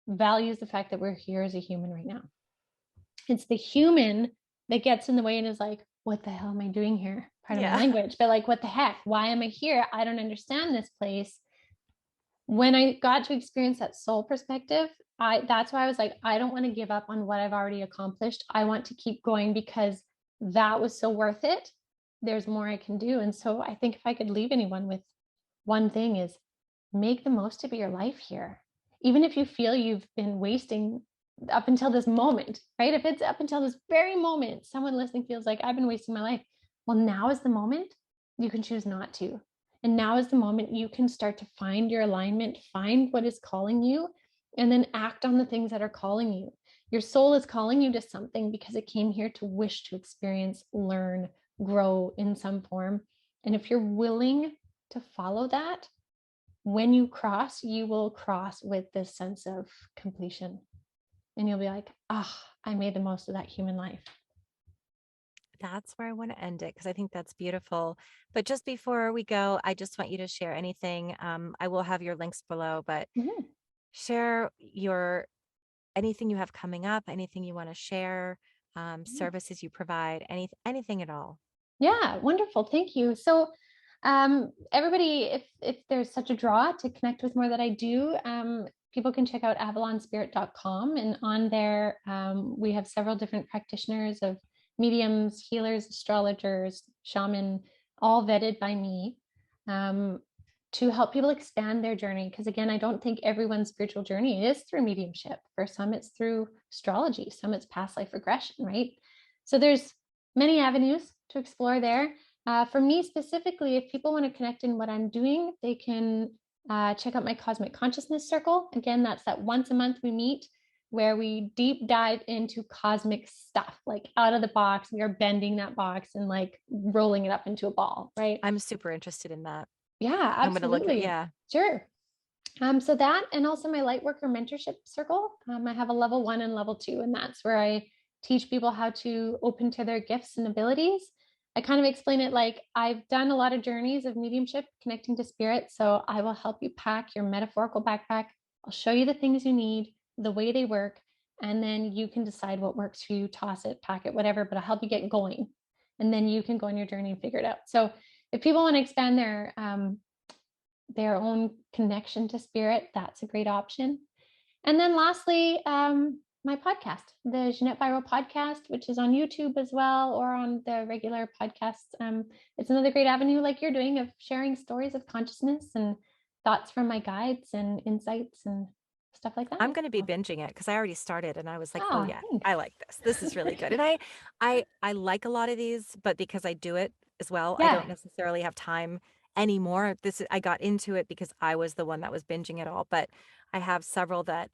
values the fact that we're here as a human right now. It's the human that gets in the way and is like, what the hell am I doing here? Pardon my Yeah. language, but like, what the heck? Why am I here? I don't understand this place. When I got to experience that soul perspective, that's why I was like, I don't want to give up on what I've already accomplished. I want to keep going because that was so worth it. There's more I can do. And so I think if I could leave anyone with one thing is make the most of your life here. Even if you feel you've been wasting up until this moment, right? If it's up until this very moment, someone listening feels like I've been wasting my life. Well, now is the moment you can choose not to. And now is the moment you can start to find your alignment, find what is calling you, and then act on the things that are calling you. Your soul is calling you to something because it came here to wish to experience, learn, grow in some form. And if you're willing to follow that, when you cross, you will cross with this sense of completion. And you'll be like, ah, oh, I made the most of that human life. That's where I want to end it because I think that's beautiful. But just before we go, I just want you to share anything. I will have your links below, but Mhm. share anything you have coming up, anything you want to share, services you provide, anything at all. Yeah, wonderful. Thank you. So, everybody, if there's such a draw to connect with more that I do, people can check out avalonspirit.com, and on there we have several different practitioners of mediums, healers, astrologers, shaman, all vetted by me, um, to help people expand their journey. Because again, I don't think everyone's spiritual journey is through mediumship. For some, it's through astrology. Some it's past life regression, right? So there's many avenues to explore there. For me specifically, if people want to connect in what I'm doing, they can check out my Cosmic Consciousness Circle. Again, that's that once a month we meet where we deep dive into cosmic stuff, like out of the box. We are bending that box and like rolling it up into a ball, right? I'm super interested in that. Yeah, I'm going to look at, absolutely. yeah. Sure. So that, and also my light worker mentorship circle. I have a level 1 and level 2, and that's where I teach people how to open to their gifts and abilities. I kind of explain it like I've done a lot of journeys of mediumship, connecting to spirit. So I will help you pack your metaphorical backpack. I'll show you the things you need, the way they work, and then you can decide what works for you, toss it, pack it, whatever, but I'll help you get going. And then you can go on your journey and figure it out. So if people want to expand their own connection to spirit, that's a great option. And then lastly, my podcast, the Ginette Biro podcast, which is on YouTube as well, or on the regular podcasts. It's another great avenue, like you're doing, of sharing stories of consciousness and thoughts from my guides and insights and stuff like that. I'm going to be binging it because I already started and I was like, oh Oh, yeah, thanks. I like this. This is really good. And I like a lot of these, but because I do it as well, I Yeah. don't necessarily have time anymore. I got into it because I was the one that was binging it all, but I have several that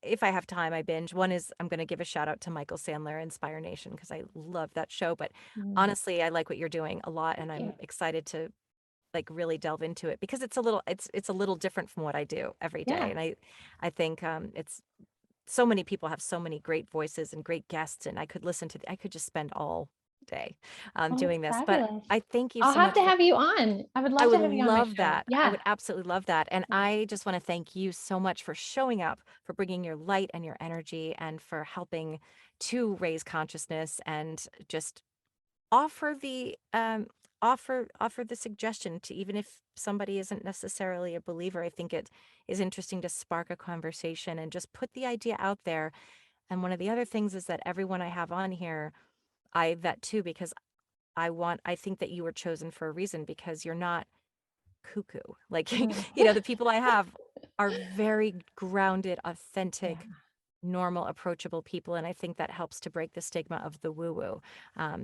if I have time, I binge. One is I'm going to give a shout out to Michael Sandler, Inspire Nation, because I love that show. But honestly, I like what you're doing a lot, and Thank I'm you. excited to like really delve into it because it's a little different from what I do every day. Yeah. And I think it's so many people have so many great voices and great guests, and I could just spend all day Oh, doing this. But fabulous. I thank you I'll so have much to for have you on. I would I love to would have you on my love show. that. I Yeah. would absolutely love that. And Yeah. I just want to thank you so much for showing up, for bringing your light and your energy, and for helping to raise consciousness and just offer the offer the suggestion to, even if somebody isn't necessarily a believer. I think it is interesting to spark a conversation and just put the idea out there. And one of the other things is that everyone I have on here, I vet too, because I think that you were chosen for a reason because you're not cuckoo. Like, Mm. the people I have are very grounded, Yeah. authentic, normal, approachable people. And I think that helps to break the stigma of the woo woo.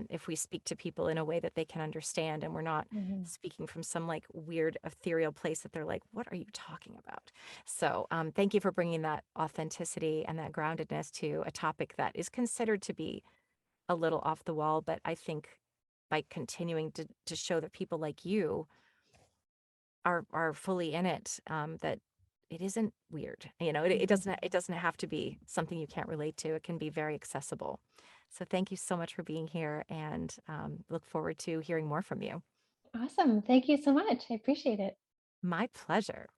If we speak to people in a way that they can understand and we're not Mhm. speaking from some like weird ethereal place that they're like, what are you talking about? So thank you for bringing that authenticity and that groundedness to a topic that is considered to be a little off the wall. But I think by continuing to show that people like you are fully in it, that it isn't weird. Mhm. It doesn't have to be something you can't relate to. It can be very accessible. So thank you so much for being here, and look forward to hearing more from you. Awesome. Thank you so much. I appreciate it. My pleasure.